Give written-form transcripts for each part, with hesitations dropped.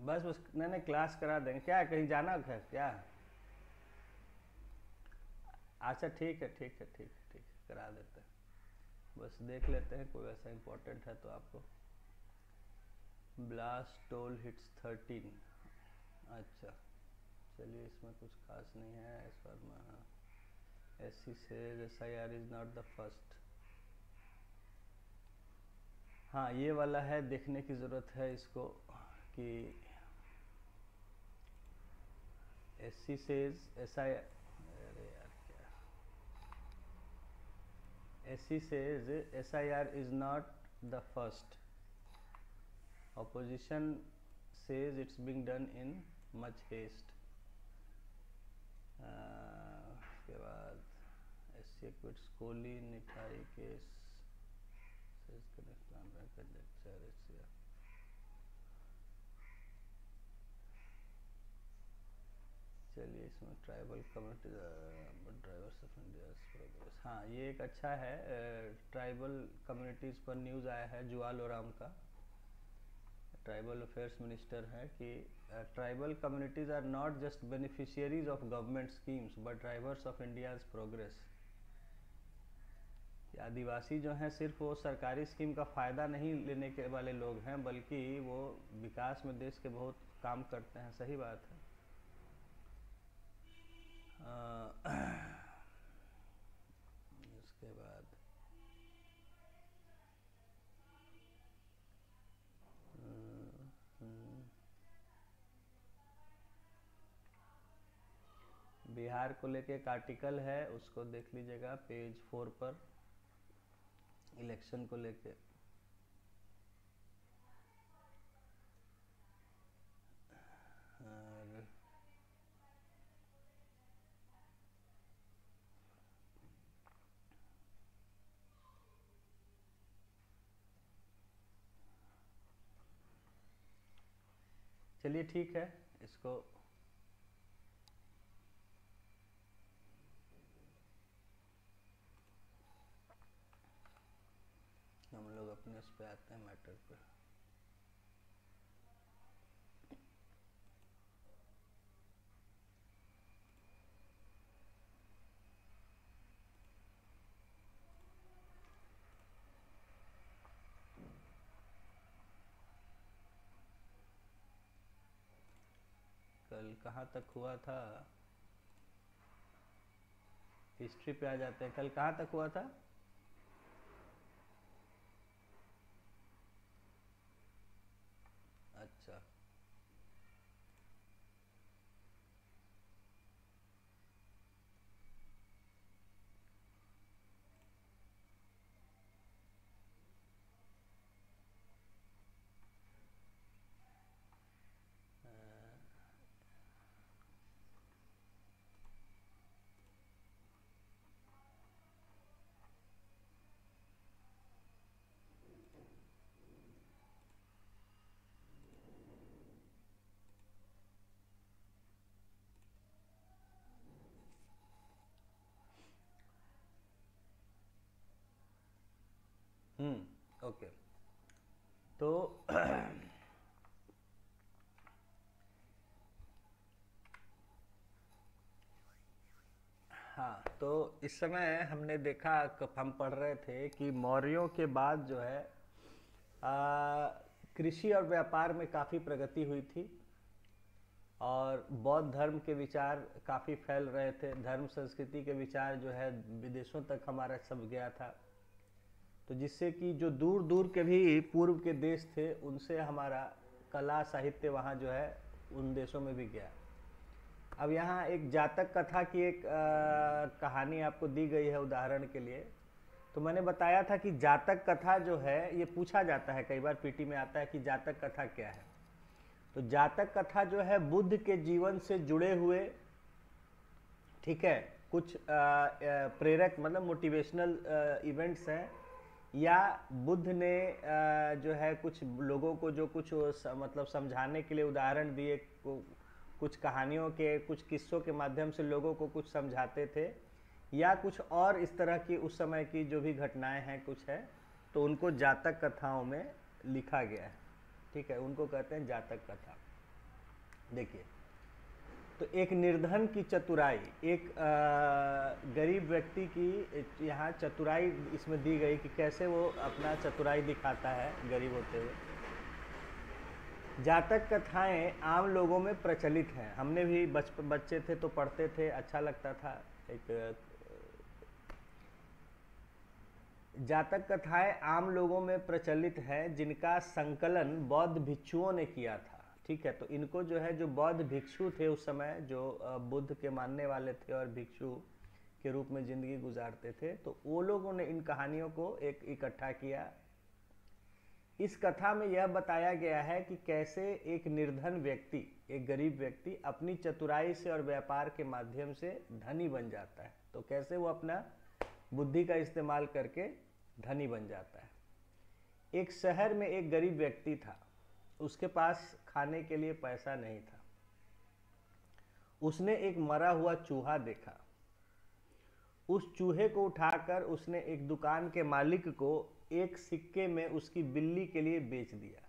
बस बस नहीं क्लास करा देंगे। क्या है, कहीं जाना है क्या? अच्छा ठीक है ठीक है ठीक है ठीक है, करा देते हैं। बस देख लेते हैं कोई ऐसा इम्पोर्टेंट है तो आपको। Blast toll hits 13। अच्छा चलिए, इसमें कुछ खास नहीं है इस बार में। S she says S I R is not the first. हाँ ये वाला है, देखने की ज़रूरत है इसको कि S she says S I, अरे यार क्या, S she says S I R is not the first, opposition says it's being done in much haste। उसके बाद S C quits Kohli Nithai case, चलिए इसमें tribal community drivers of India progress. हाँ ये एक अच्छा है, ट्राइबल कम्युनिटीज़ पर न्यूज़ आया है जुआल ओराम का, ट्राइबल अफेयर्स मिनिस्टर हैं, कि tribal communities are not just beneficiaries of government schemes but drivers of India's progress. आदिवासी जो हैं सिर्फ वो सरकारी स्कीम का फ़ायदा नहीं लेने के वाले लोग हैं, बल्कि वो विकास में देश के बहुत काम करते हैं। सही बात है। उसके बाद बिहार को लेके एक आर्टिकल है, उसको देख लीजिएगा पेज 4 पर, इलेक्शन को लेके। और चलिए ठीक है, इसको हम लोग अपने उस पे आते हैं मैटर पे। कल कहाँ तक हुआ था, हिस्ट्री पे आ जाते हैं। कल कहाँ तक हुआ था? अच्छा ओके। तो हाँ तो इस समय हमने देखा, हम पढ़ रहे थे कि मौर्यों के बाद जो है कृषि और व्यापार में काफ़ी प्रगति हुई थी, और बौद्ध धर्म के विचार काफ़ी फैल रहे थे, धर्म संस्कृति के विचार जो है विदेशों तक हमारा सब गया था। तो जिससे कि जो दूर दूर के भी पूर्व के देश थे, उनसे हमारा कला साहित्य वहाँ जो है उन देशों में भी गया। अब यहाँ एक जातक कथा की एक कहानी आपको दी गई है उदाहरण के लिए। तो मैंने बताया था कि जातक कथा जो है, ये पूछा जाता है कई बार, पीटी में आता है कि जातक कथा क्या है। तो जातक कथा जो है बुद्ध के जीवन से जुड़े हुए, ठीक है, कुछ प्रेरक मतलब मोटिवेशनल इवेंट्स हैं, या बुद्ध ने जो है कुछ लोगों को जो कुछ मतलब समझाने के लिए उदाहरण दिए, कुछ कहानियों के, कुछ किस्सों के माध्यम से लोगों को कुछ समझाते थे, या कुछ और इस तरह की उस समय की जो भी घटनाएं हैं कुछ है, तो उनको जातक कथाओं में लिखा गया है। ठीक है, उनको कहते हैं जातक कथा। देखिए, तो एक निर्धन की चतुराई, एक गरीब व्यक्ति की यहाँ चतुराई इसमें दी गई कि कैसे वो अपना चतुराई दिखाता है गरीब होते हुए। जातक कथाएं आम लोगों में प्रचलित हैं, हमने भी बच्चे थे तो पढ़ते थे, अच्छा लगता था। एक जातक कथाएं आम लोगों में प्रचलित है जिनका संकलन बौद्ध भिक्षुओं ने किया था। ठीक है, तो इनको जो है, जो बौद्ध भिक्षु थे उस समय, जो बुद्ध के मानने वाले थे और भिक्षु के रूप में जिंदगी गुजारते थे, तो वो लोगों ने इन कहानियों को एक इकट्ठा किया। इस कथा में यह बताया गया है कि कैसे एक निर्धन व्यक्ति, एक गरीब व्यक्ति अपनी चतुराई से और व्यापार के माध्यम से धनी बन जाता है। तो कैसे वो अपना बुद्धि का इस्तेमाल करके धनी बन जाता है। एक शहर में एक गरीब व्यक्ति था, उसके पास खाने के लिए पैसा नहीं था। उसने एक मरा हुआ चूहा देखा। उस चूहे को उठाकर उसने एक दुकान के मालिक को एक सिक्के में उसकी बिल्ली के लिए बेच दिया।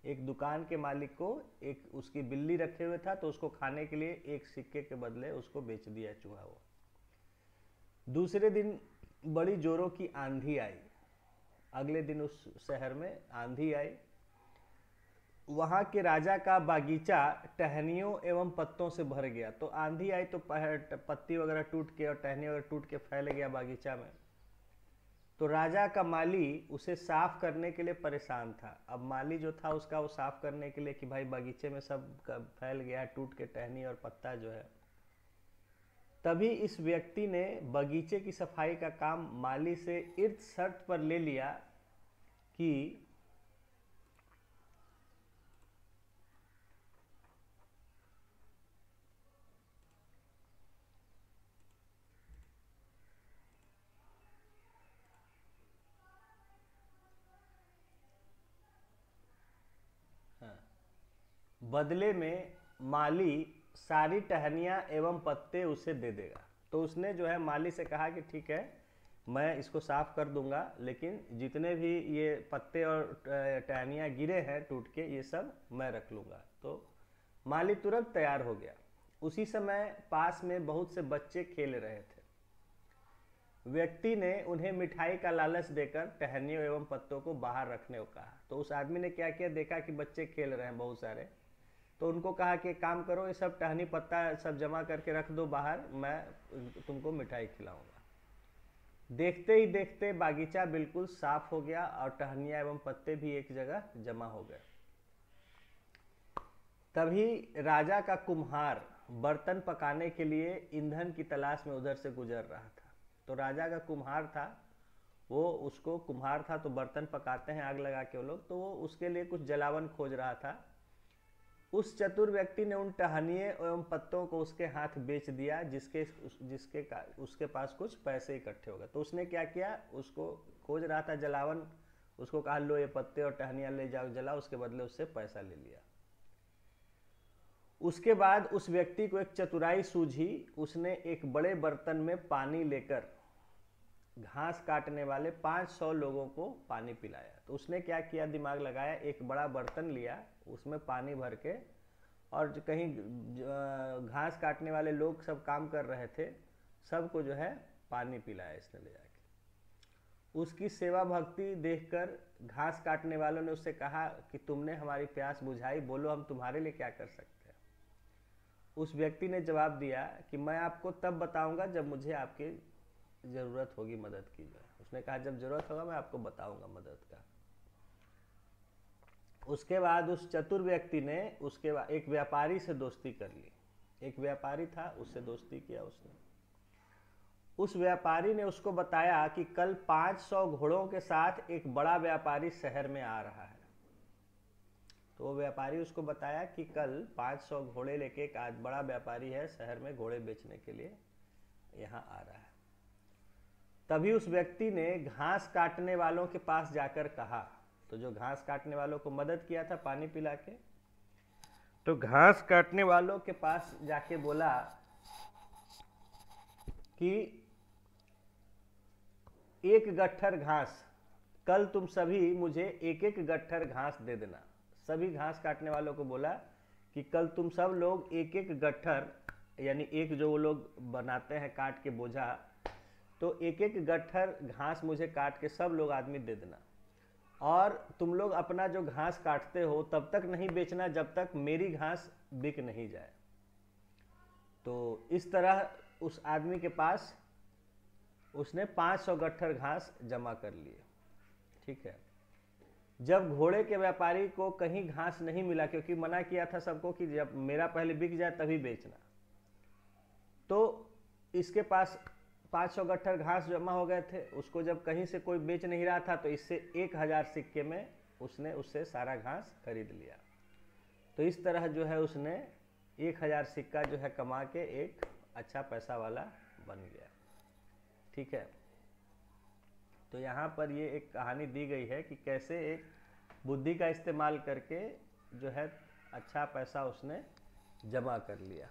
एक दुकान के मालिक को एक उसकी बिल्ली रखे हुए था, तो उसको खाने के लिए एक सिक्के के बदले उसको बेच दिया चूहा वो। दूसरे दिन बड़ी जोरों की आंधी आई। अगले दिन उस शहर में आंधी आई। वहां के राजा का बागीचा टहनियों एवं पत्तों से भर गया। तो आंधी आई तो पत्ती वगैरह टूट के और टहनी वगैरह टूट के फैल गया बागीचा में। तो राजा का माली उसे साफ करने के लिए परेशान था। अब माली जो था उसका, वो साफ करने के लिए कि भाई बागीचे में सब फैल गया है, टूट के टहनी और पत्ता जो है। तभी इस व्यक्ति ने बगीचे की सफाई का काम माली से इर्द शर्त पर ले लिया कि बदले में माली सारी टहनियाँ एवं पत्ते उसे दे देगा। तो उसने जो है माली से कहा कि ठीक है, मैं इसको साफ कर दूंगा, लेकिन जितने भी ये पत्ते और टहनियाँ गिरे हैं टूट के, ये सब मैं रख लूँगा। तो माली तुरंत तैयार हो गया। उसी समय पास में बहुत से बच्चे खेल रहे थे। व्यक्ति ने उन्हें मिठाई का लालच देकर टहनियों एवं पत्तों को बाहर रखने को कहा। तो उस आदमी ने क्या किया, देखा कि बच्चे खेल रहे हैं बहुत सारे, तो उनको कहा कि काम करो, ये सब टहनी पत्ता सब जमा करके रख दो बाहर, मैं तुमको मिठाई खिलाऊंगा। देखते ही देखते बागीचा बिल्कुल साफ हो गया और टहनियाँ एवं पत्ते भी एक जगह जमा हो गए। तभी राजा का कुम्हार बर्तन पकाने के लिए ईंधन की तलाश में उधर से गुजर रहा था। तो राजा का कुम्हार था, वो उसको कुम्हार था तो बर्तन पकाते हैं आग लगा के वो लोग, तो वो उसके लिए कुछ जलावन खोज रहा था। उस चतुर व्यक्ति ने उन टहनियों एवं पत्तों को उसके हाथ बेच दिया, उसके पास कुछ पैसे इकट्ठे हो गए। तो उसने क्या किया, उसको खोज रहा था जलावन, उसको कहा लो ये पत्ते और टहनियाँ ले जाओ जलाओ, उसके बदले उससे पैसा ले लिया। उसके बाद उस व्यक्ति को एक चतुराई सूझी। उसने एक बड़े बर्तन में पानी लेकर घास काटने वाले 500 लोगों को पानी पिलाया। तो उसने क्या किया, दिमाग लगाया, एक बड़ा बर्तन लिया, उसमें पानी भर के, और जो कहीं घास काटने वाले लोग सब काम कर रहे थे, सबको जो है पानी पिलाया इसने ले जाके। उसकी सेवा भक्ति देखकर घास काटने वालों ने उससे कहा कि तुमने हमारी प्यास बुझाई, बोलो हम तुम्हारे लिए क्या कर सकते हैं। उस व्यक्ति ने जवाब दिया कि मैं आपको तब बताऊंगा जब मुझे आपकी जरूरत होगी मदद की जाए। उसने कहा जब जरूरत होगा मैं आपको बताऊंगा मदद का। उसके बाद उस चतुर व्यक्ति ने उसके बाद एक व्यापारी से दोस्ती कर ली। एक व्यापारी था, उससे दोस्ती किया उसने। उस व्यापारी ने उसको बताया कि कल 500 घोड़ों के साथ एक बड़ा व्यापारी शहर में आ रहा है। तो वो व्यापारी उसको बताया कि कल 500 घोड़े लेके एक आज बड़ा व्यापारी है शहर में, घोड़े बेचने के लिए यहाँ आ रहा है। तभी उस व्यक्ति ने घास काटने वालों के पास जाकर कहा, तो जो घास काटने वालों को मदद किया था पानी पिला के, तो घास काटने वालों के पास जाके बोला कि एक गट्ठर घास, कल तुम सभी मुझे एक एक गट्ठर घास दे देना। सभी घास काटने वालों को बोला कि कल तुम सब लोग एक एक गट्ठर, यानी एक जो वो लोग बनाते हैं काट के बोझा, तो एक एक गट्ठर घास मुझे काट के सब लोग आदमी दे देना, और तुम लोग अपना जो घास काटते हो तब तक नहीं बेचना जब तक मेरी घास बिक नहीं जाए। तो इस तरह उस आदमी के पास उसने 500 गट्ठर घास जमा कर लिए। ठीक है। जब घोड़े के व्यापारी को कहीं घास नहीं मिला, क्योंकि मना किया था सबको कि जब मेरा पहले बिक जाए तभी बेचना, तो इसके पास 500 गट्ठर घास जमा हो गए थे। उसको जब कहीं से कोई बेच नहीं रहा था तो इससे 1000 सिक्के में उसने उससे सारा घास खरीद लिया। तो इस तरह जो है उसने 1000 सिक्का जो है कमा के एक अच्छा पैसा वाला बन गया। ठीक है। तो यहाँ पर ये एक कहानी दी गई है कि कैसे एक बुद्धि का इस्तेमाल करके जो है अच्छा पैसा उसने जमा कर लिया।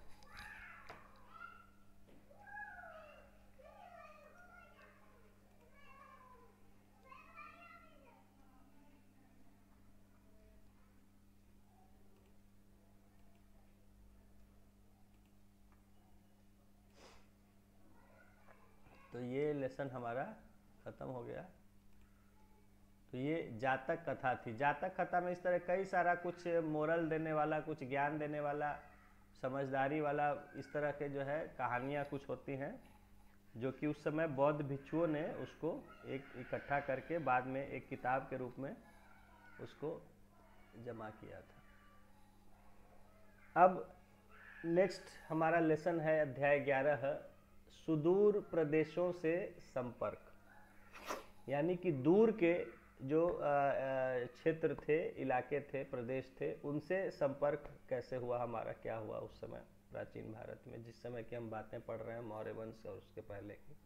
तो ये लेसन हमारा खत्म हो गया। तो ये जातक कथा थी। जातक कथा में इस तरह कई सारा कुछ मोरल देने वाला, कुछ ज्ञान देने वाला, समझदारी वाला, इस तरह के जो है कहानियाँ कुछ होती हैं, जो कि उस समय बौद्ध भिक्षुओं ने उसको एक इकट्ठा करके बाद में एक किताब के रूप में उसको जमा किया था। अब नेक्स्ट हमारा लेसन है अध्याय 11, सुदूर प्रदेशों से संपर्क। यानी कि दूर के जो क्षेत्र थे, इलाके थे, प्रदेश थे, उनसे संपर्क कैसे हुआ हमारा, क्या हुआ उस समय प्राचीन भारत में, जिस समय की हम बातें पढ़ रहे हैं मौर्य वंश और उसके पहले की।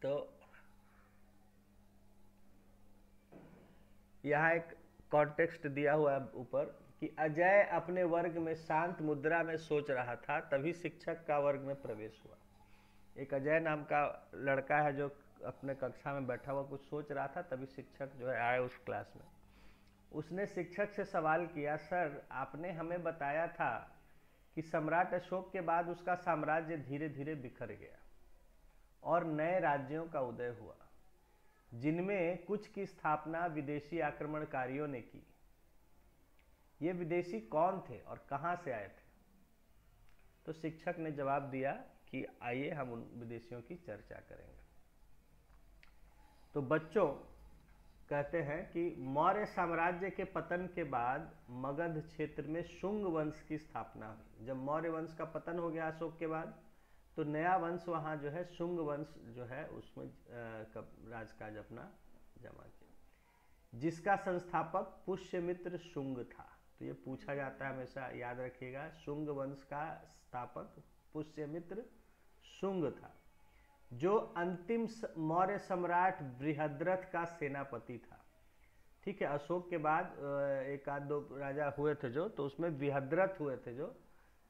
तो यहाँ एक कॉन्टेक्स्ट दिया हुआ है ऊपर कि अजय अपने वर्ग में शांत मुद्रा में सोच रहा था, तभी शिक्षक का वर्ग में प्रवेश हुआ। एक अजय नाम का लड़का है जो अपने कक्षा में बैठा हुआ कुछ सोच रहा था, तभी शिक्षक जो है आए उस क्लास में। उसने शिक्षक से सवाल किया, सर आपने हमें बताया था कि सम्राट अशोक के बाद उसका साम्राज्य धीरे धीरे बिखर गया और नए राज्यों का उदय हुआ, जिनमें कुछ की स्थापना विदेशी आक्रमणकारियों ने की। ये विदेशी कौन थे और कहाँ से आए थे? तो शिक्षक ने जवाब दिया कि आइए हम उन विदेशियों की चर्चा करेंगे। तो बच्चों कहते हैं कि मौर्य साम्राज्य के पतन के बाद मगध क्षेत्र में शुंग वंश की स्थापना हुई। जब मौर्य वंश का पतन हो गया अशोक के बाद, तो नया वंश वहाँ जो है शुंग वंश जो है उसमें राजकाज अपना जमा किया, जिसका संस्थापक पुष्यमित्र शुंग था। तो ये पूछा जाता है हमेशा, याद रखिएगा, शुंग वंश का स्थापक पुष्यमित्र शुंग था, जो अंतिम मौर्य सम्राट बृहद्रथ का सेनापति था। ठीक है। अशोक के बाद एक आध दो राजा हुए थे जो, तो उसमें बृहद्रथ हुए थे जो,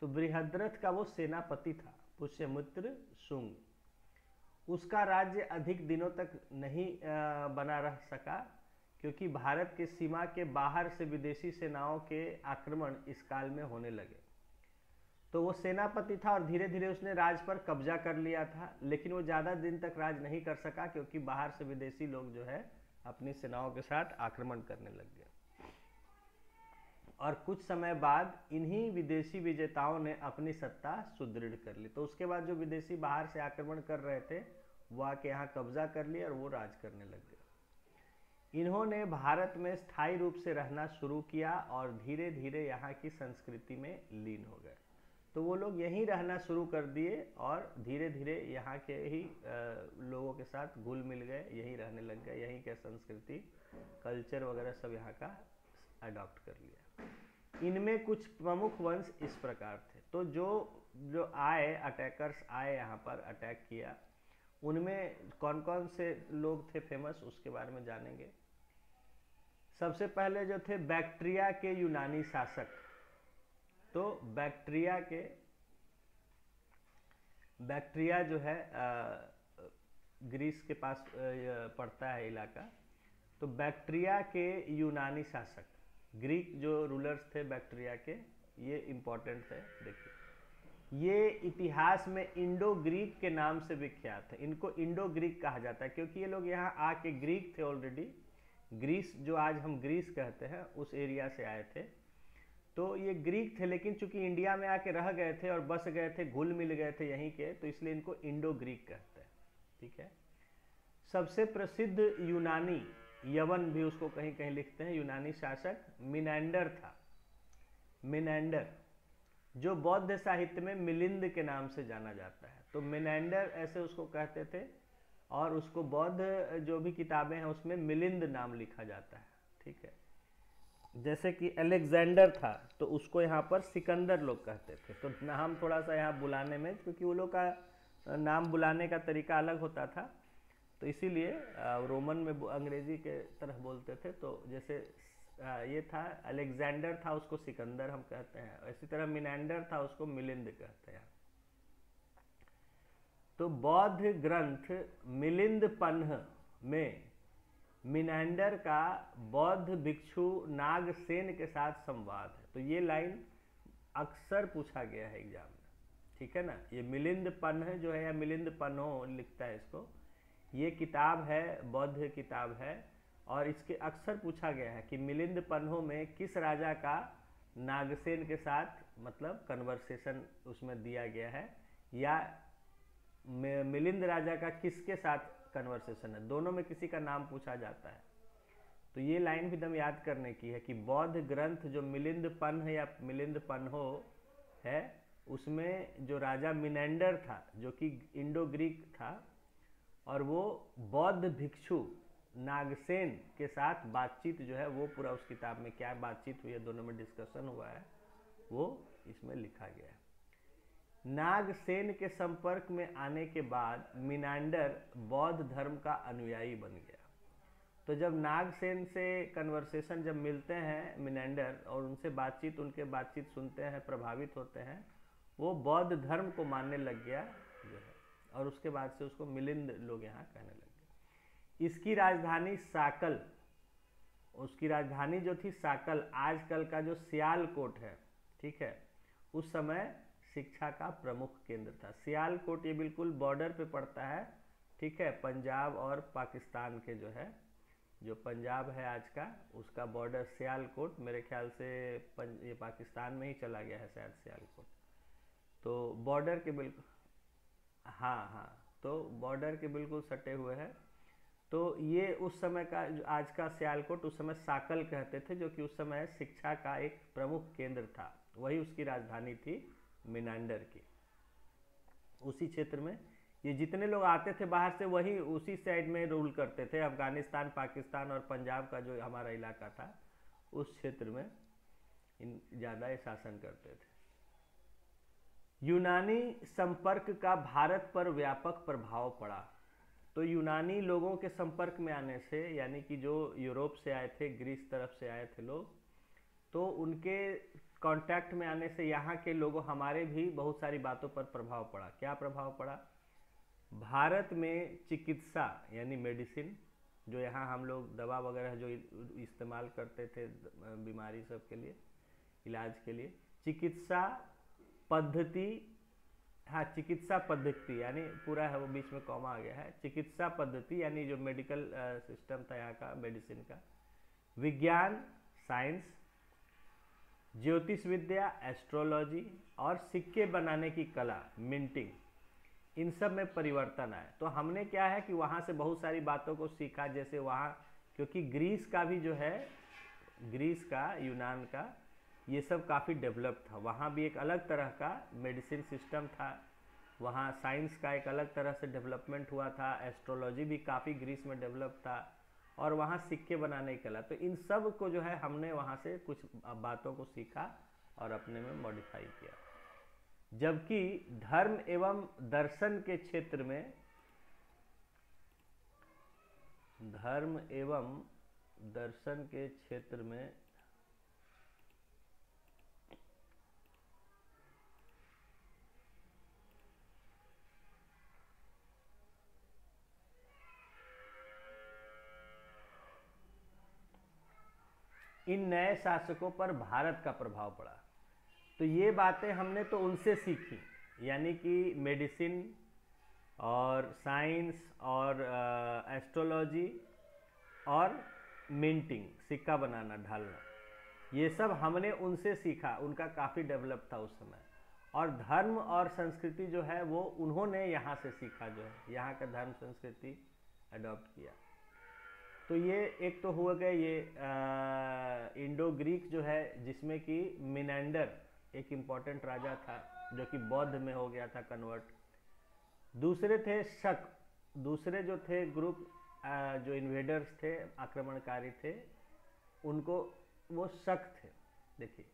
तो बृहद्रथ का वो सेनापति था पुष्यमित्र शुंग। उसका राज्य अधिक दिनों तक नहीं बना रह सका, क्योंकि भारत के सीमा के बाहर से विदेशी सेनाओं के आक्रमण इस काल में होने लगे। तो वो सेनापति था और धीरे धीरे उसने राज पर कब्जा कर लिया था, लेकिन वो ज़्यादा दिन तक राज नहीं कर सका, क्योंकि बाहर से विदेशी लोग जो है अपनी सेनाओं के साथ आक्रमण करने लग गए। और कुछ समय बाद इन्हीं विदेशी विजेताओं ने अपनी सत्ता सुदृढ़ कर ली। तो उसके बाद जो विदेशी बाहर से आक्रमण कर रहे थे वो आके यहाँ कब्जा कर लिया और वो राज करने लग गए। इन्होंने भारत में स्थायी रूप से रहना शुरू किया और धीरे धीरे यहाँ की संस्कृति में लीन हो गए। तो वो लोग यहीं रहना शुरू कर दिए और धीरे धीरे यहाँ के ही लोगों के साथ घुल मिल गए, यहीं रहने लग गए, यहीं के संस्कृति, कल्चर वगैरह सब यहाँ का अडॉप्ट कर लिया। इनमें कुछ प्रमुख वंश इस प्रकार थे। तो जो आए अटैकर्स आए यहाँ पर अटैक किया, उनमें कौन कौन से लोग थे फेमस, उसके बारे में जानेंगे। सबसे पहले जो थे बैक्ट्रिया के यूनानी शासक। तो बैक्ट्रिया जो है ग्रीस के पास पड़ता है इलाका। तो बैक्ट्रिया के यूनानी शासक, ग्रीक जो रूलर्स थे बैक्ट्रिया के, ये इम्पोर्टेंट है। देखिए, ये इतिहास में इंडो ग्रीक के नाम से विख्यात है। इनको इंडो ग्रीक कहा जाता है क्योंकि ये लोग यहाँ आके ग्रीक थे ऑलरेडी। ग्रीस जो आज हम ग्रीस कहते हैं उस एरिया से आए थे, तो ये ग्रीक थे, लेकिन चूंकि इंडिया में आके रह गए थे और बस गए थे, घुल मिल गए थे यहीं के, तो इसलिए इनको इंडो ग्रीक कहते हैं। ठीक है। सबसे प्रसिद्ध यूनानी, यवन भी उसको कहीं कहीं लिखते हैं, यूनानी शासक मिनेंडर था। मिनेंडर जो बौद्ध साहित्य में मिलिंद के नाम से जाना जाता है, तो मिनेंडर ऐसे उसको कहते थे, और उसको बौद्ध जो भी किताबें हैं उसमें मिलिंद नाम लिखा जाता है। ठीक है। जैसे कि अलेक्जेंडर था तो उसको यहाँ पर सिकंदर लोग कहते थे, तो नाम थोड़ा सा यहाँ बुलाने में, क्योंकि वो लोग का नाम बुलाने का तरीका अलग होता था, तो इसीलिए रोमन में अंग्रेजी के तरह बोलते थे। तो जैसे ये था अलेक्जेंडर था, उसको सिकंदर हम कहते हैं, इसी तरह मिनेंडर था, उसको मिलिंद कहते हैं। तो बौद्ध ग्रंथ मिलिंद पन्ह में मिनेंडर का बौद्ध भिक्षु नागसेन के साथ संवाद है। तो ये लाइन अक्सर पूछा गया है एग्जाम में। ठीक है ना। ये मिलिंद पन्ह जो है, या मिलिंद पन्हो लिखता है इसको, ये किताब है, बौद्ध किताब है, और इसके अक्सर पूछा गया है कि मिलिंद पन्हो में किस राजा का नागसेन के साथ मतलब कन्वर्सेशन उसमें दिया गया है, या मिलिंद राजा का किसके साथ कन्वर्सेशन है, दोनों में किसी का नाम पूछा जाता है। तो ये लाइन भी एकदम याद करने की है कि बौद्ध ग्रंथ जो मिलिंद पन्ह या मिलिंद पन्हो है, उसमें जो राजा मिनेंडर था जो कि इंडो ग्रीक था, और वो बौद्ध भिक्षु नागसेन के साथ बातचीत जो है वो पूरा उस किताब में क्या बातचीत हुई है, दोनों में डिस्कशन हुआ है, वो इसमें लिखा गया है। नागसेन के संपर्क में आने के बाद मिनेंडर बौद्ध धर्म का अनुयायी बन गया। तो जब नागसेन से कन्वर्सेशन जब मिलते हैं मिनेंडर और उनसे बातचीत, उनके बातचीत सुनते हैं, प्रभावित होते हैं, वो बौद्ध धर्म को मानने लग गया जो है, और उसके बाद से उसको मिलिंद लोग यहाँ कहने लग गए। इसकी राजधानी साकल, उसकी राजधानी जो थी साकल, आजकल का जो सियालकोट है, ठीक है, उस समय शिक्षा का प्रमुख केंद्र था। सियालकोट ये बिल्कुल बॉर्डर पे पड़ता है, ठीक है, पंजाब और पाकिस्तान के जो है, जो पंजाब है आज का, उसका बॉर्डर सियालकोट, मेरे ख्याल से ये पाकिस्तान में ही चला गया है शायद सियालकोट। तो बॉर्डर के बिल्कुल, हाँ, तो बॉर्डर के बिल्कुल सटे हुए हैं। तो ये उस समय का, आज का सियालकोट उस समय साकल कहते थे, जो कि उस समय शिक्षा का एक प्रमुख केंद्र था, वही उसकी राजधानी थी मिनेंडर की। उसी क्षेत्र में ये जितने लोग आते थे बाहर से, वही उसी साइड में रूल करते थे। अफगानिस्तान, पाकिस्तान और पंजाब का जो हमारा इलाका था, उस क्षेत्र में ज़्यादा ये शासन करते थे। यूनानी संपर्क का भारत पर व्यापक प्रभाव पड़ा। तो यूनानी लोगों के संपर्क में आने से, यानी कि जो यूरोप से आए थे, ग्रीस तरफ से आए थे लोग, तो उनके कांटेक्ट में आने से यहाँ के लोगों, हमारे भी बहुत सारी बातों पर प्रभाव पड़ा। क्या प्रभाव पड़ा? भारत में चिकित्सा यानी मेडिसिन, जो यहाँ हम लोग दवा वगैरह जो इस्तेमाल करते थे बीमारी सब के लिए, इलाज के लिए, चिकित्सा पद्धति, हाँ चिकित्सा पद्धति यानी पूरा है वो बीच में कॉमा आ गया है, चिकित्सा पद्धति यानी जो मेडिकल सिस्टम था यहाँ का, मेडिसिन का, विज्ञान साइंस, ज्योतिष विद्या एस्ट्रोलॉजी, और सिक्के बनाने की कला मिंटिंग, इन सब में परिवर्तन आए। तो हमने क्या है कि वहाँ से बहुत सारी बातों को सीखा। जैसे वहाँ, क्योंकि ग्रीस का भी जो है, ग्रीस का, यूनान का, ये सब काफ़ी डेवलप था। वहाँ भी एक अलग तरह का मेडिसिन सिस्टम था, वहाँ साइंस का एक अलग तरह से डेवलपमेंट हुआ था, एस्ट्रोलॉजी भी काफ़ी ग्रीस में डेवलप था, और वहाँ सिक्के बनाने की कला। तो इन सब को जो है हमने वहाँ से कुछ बातों को सीखा और अपने में मॉडिफाई किया। जबकि धर्म एवं दर्शन के क्षेत्र में, धर्म एवं दर्शन के क्षेत्र में इन नए शासकों पर भारत का प्रभाव पड़ा। तो ये बातें हमने तो उनसे सीखी, यानी कि मेडिसिन और साइंस और एस्ट्रोलॉजी और मिंटिंग, सिक्का बनाना, ढालना, ये सब हमने उनसे सीखा। उनका काफ़ी डेवलप था उस समय। और धर्म और संस्कृति जो है वो उन्होंने यहाँ से सीखा, जो है यहाँ का धर्म संस्कृति अडॉप्ट किया। तो ये एक तो हुआ गया ये इंडो ग्रीक जो है, जिसमें कि मिनेंडर एक इम्पॉर्टेंट राजा था जो कि बौद्ध में हो गया था कन्वर्ट। दूसरे थे शक, दूसरे जो थे ग्रुप जो इन्वेडर्स थे, आक्रमणकारी थे, उनको वो शक थे। देखिए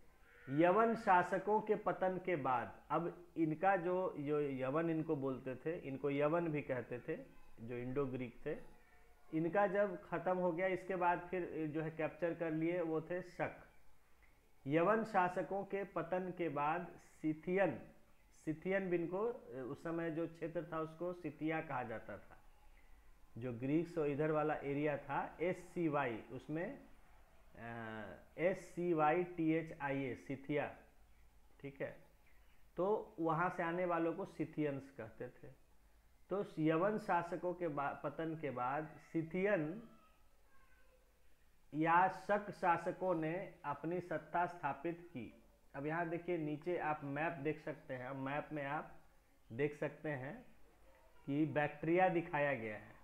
यवन शासकों के पतन के बाद, अब इनका जो यवन इनको बोलते थे, इनको यवन भी कहते थे, जो इंडो ग्रीक थे, इनका जब खत्म हो गया इसके बाद फिर जो है कैप्चर कर लिए वो थे शक। यवन शासकों के पतन के बाद सिथियन बिन को, उस समय जो क्षेत्र था उसको सिथिया कहा जाता था। जो ग्रीक्स और इधर वाला एरिया था SCY, उसमें SCYTHIA, सिथिया, ठीक है। तो वहाँ से आने वालों को सिथियंस कहते थे। तो यवन शासकों के पतन के बाद सिथियन या शक शासकों ने अपनी सत्ता स्थापित की। अब यहाँ देखिए नीचे आप मैप देख सकते हैं, मैप में आप देख सकते हैं कि बैक्ट्रिया दिखाया गया है।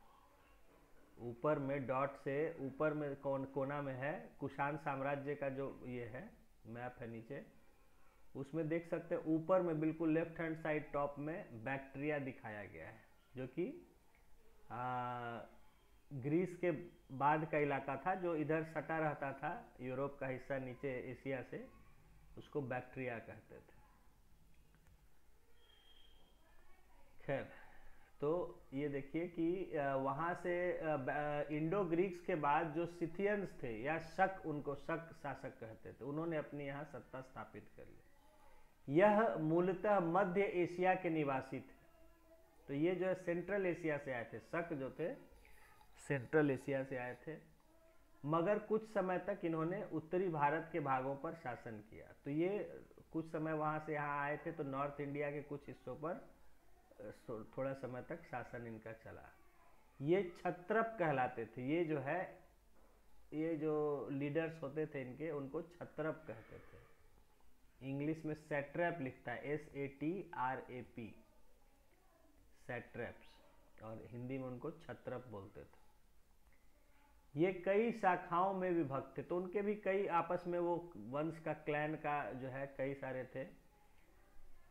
ऊपर में डॉट से ऊपर में कोना में है कुषाण साम्राज्य का जो ये है मैप है नीचे, उसमें देख सकते हैं ऊपर में बिल्कुल लेफ्ट हैंड साइड टॉप में बैक्ट्रिया दिखाया गया है, जो कि ग्रीस के बाद का इलाका था, जो इधर सटा रहता था यूरोप का हिस्सा नीचे एशिया से, उसको बैक्ट्रिया कहते थे। खैर, तो ये देखिए कि वहाँ से इंडो ग्रीक्स के बाद जो सिथियंस थे या शक, उनको शक शासक कहते थे, उन्होंने अपनी यहाँ सत्ता स्थापित कर ली। यह मूलतः मध्य एशिया के निवासी थे। तो ये जो है सेंट्रल एशिया से आए थे, शक जो थे सेंट्रल एशिया से आए थे, मगर कुछ समय तक इन्होंने उत्तरी भारत के भागों पर शासन किया। तो ये कुछ समय वहाँ से यहाँ आए थे, तो नॉर्थ इंडिया के कुछ हिस्सों पर थोड़ा समय तक शासन इनका चला। ये क्षत्रप कहलाते थे। ये जो है, ये जो लीडर्स होते थे इनके, उनको क्षत्रप कहते थे। इंग्लिश में सैट्रैप लिखता है, SATRAP, सैट्रैप्स, और हिंदी में उनको क्षत्रप बोलते थे। ये कई शाखाओं में विभक्त थे, तो उनके भी कई आपस में वो वंश का, क्लैन का जो है कई सारे थे।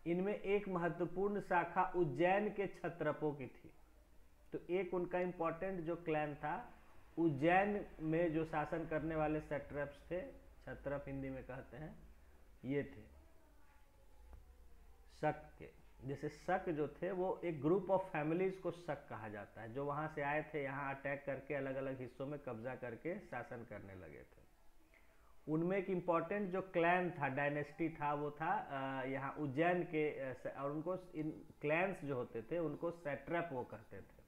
इनमें एक महत्वपूर्ण शाखा उज्जैन के क्षत्रपों की थी। तो एक उनका इम्पोर्टेंट जो क्लैन था, उज्जैन में जो शासन करने वाले सैट्रप्स थे, क्षत्रप हिंदी में कहते हैं, ये थे शक के। जैसे शक जो थे वो एक ग्रुप ऑफ फैमिलीज को शक कहा जाता है, जो वहाँ से आए थे, यहाँ अटैक करके अलग अलग हिस्सों में कब्जा करके शासन करने लगे थे। उनमें एक इम्पॉर्टेंट जो क्लैन था, डायनेस्टी था, वो था यहाँ उज्जैन के, और उनको इन क्लैंस जो होते थे उनको सैट्रप वो कहते थे।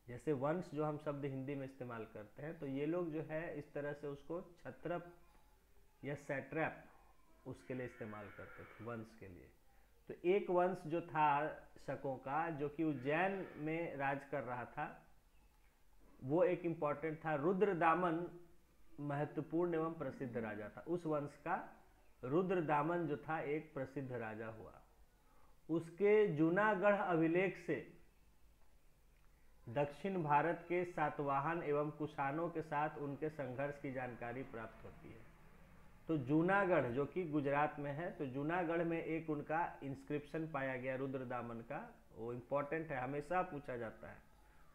जैसे वंश जो हम शब्द हिंदी में इस्तेमाल करते हैं, तो ये लोग जो है इस तरह से उसको क्षत्रप या सैट्रप उसके लिए इस्तेमाल करते थे, वंश के लिए। तो एक वंश जो था शकों का, जो कि उज्जैन में राज कर रहा था, वो एक इम्पॉर्टेंट था। रुद्रदामन महत्वपूर्ण एवं प्रसिद्ध राजा था। उस वंश का रुद्रदामन जो था एक प्रसिद्ध राजा हुआ। उसके जूनागढ़ अभिलेख से दक्षिण भारत के सातवाहन एवं कुषाणों के साथ उनके संघर्ष की जानकारी प्राप्त होती है। तो जूनागढ़ जो कि गुजरात में है, तो जूनागढ़ में एक उनका इंस्क्रिप्शन पाया गया रुद्रदामन का, वो इम्पोर्टेंट है, हमेशा पूछा जाता है।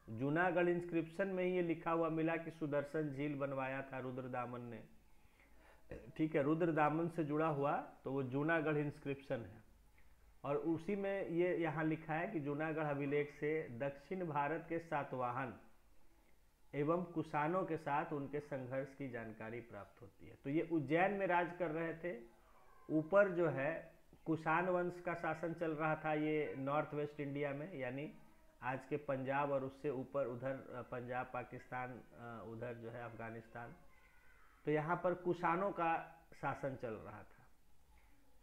जूनागढ़ इंस्क्रिप्शन में ही ये लिखा हुआ मिला कि सुदर्शन झील बनवाया था रुद्रदामन ने, ठीक है, रुद्रदामन से जुड़ा हुआ, तो वो जूनागढ़ इंस्क्रिप्शन है। और उसी में ये यहाँ लिखा है कि जूनागढ़ अभिलेख से दक्षिण भारत के सातवाहन एवं कुषाणों के साथ उनके संघर्ष की जानकारी प्राप्त होती है। तो ये उज्जैन में राज कर रहे थे। ऊपर जो है कुषाण वंश का शासन चल रहा था, ये नॉर्थ वेस्ट इंडिया में, यानी आज के पंजाब और उससे ऊपर उधर पंजाब, पाकिस्तान, उधर जो है अफगानिस्तान, तो यहाँ पर कुषाणों का शासन चल रहा था,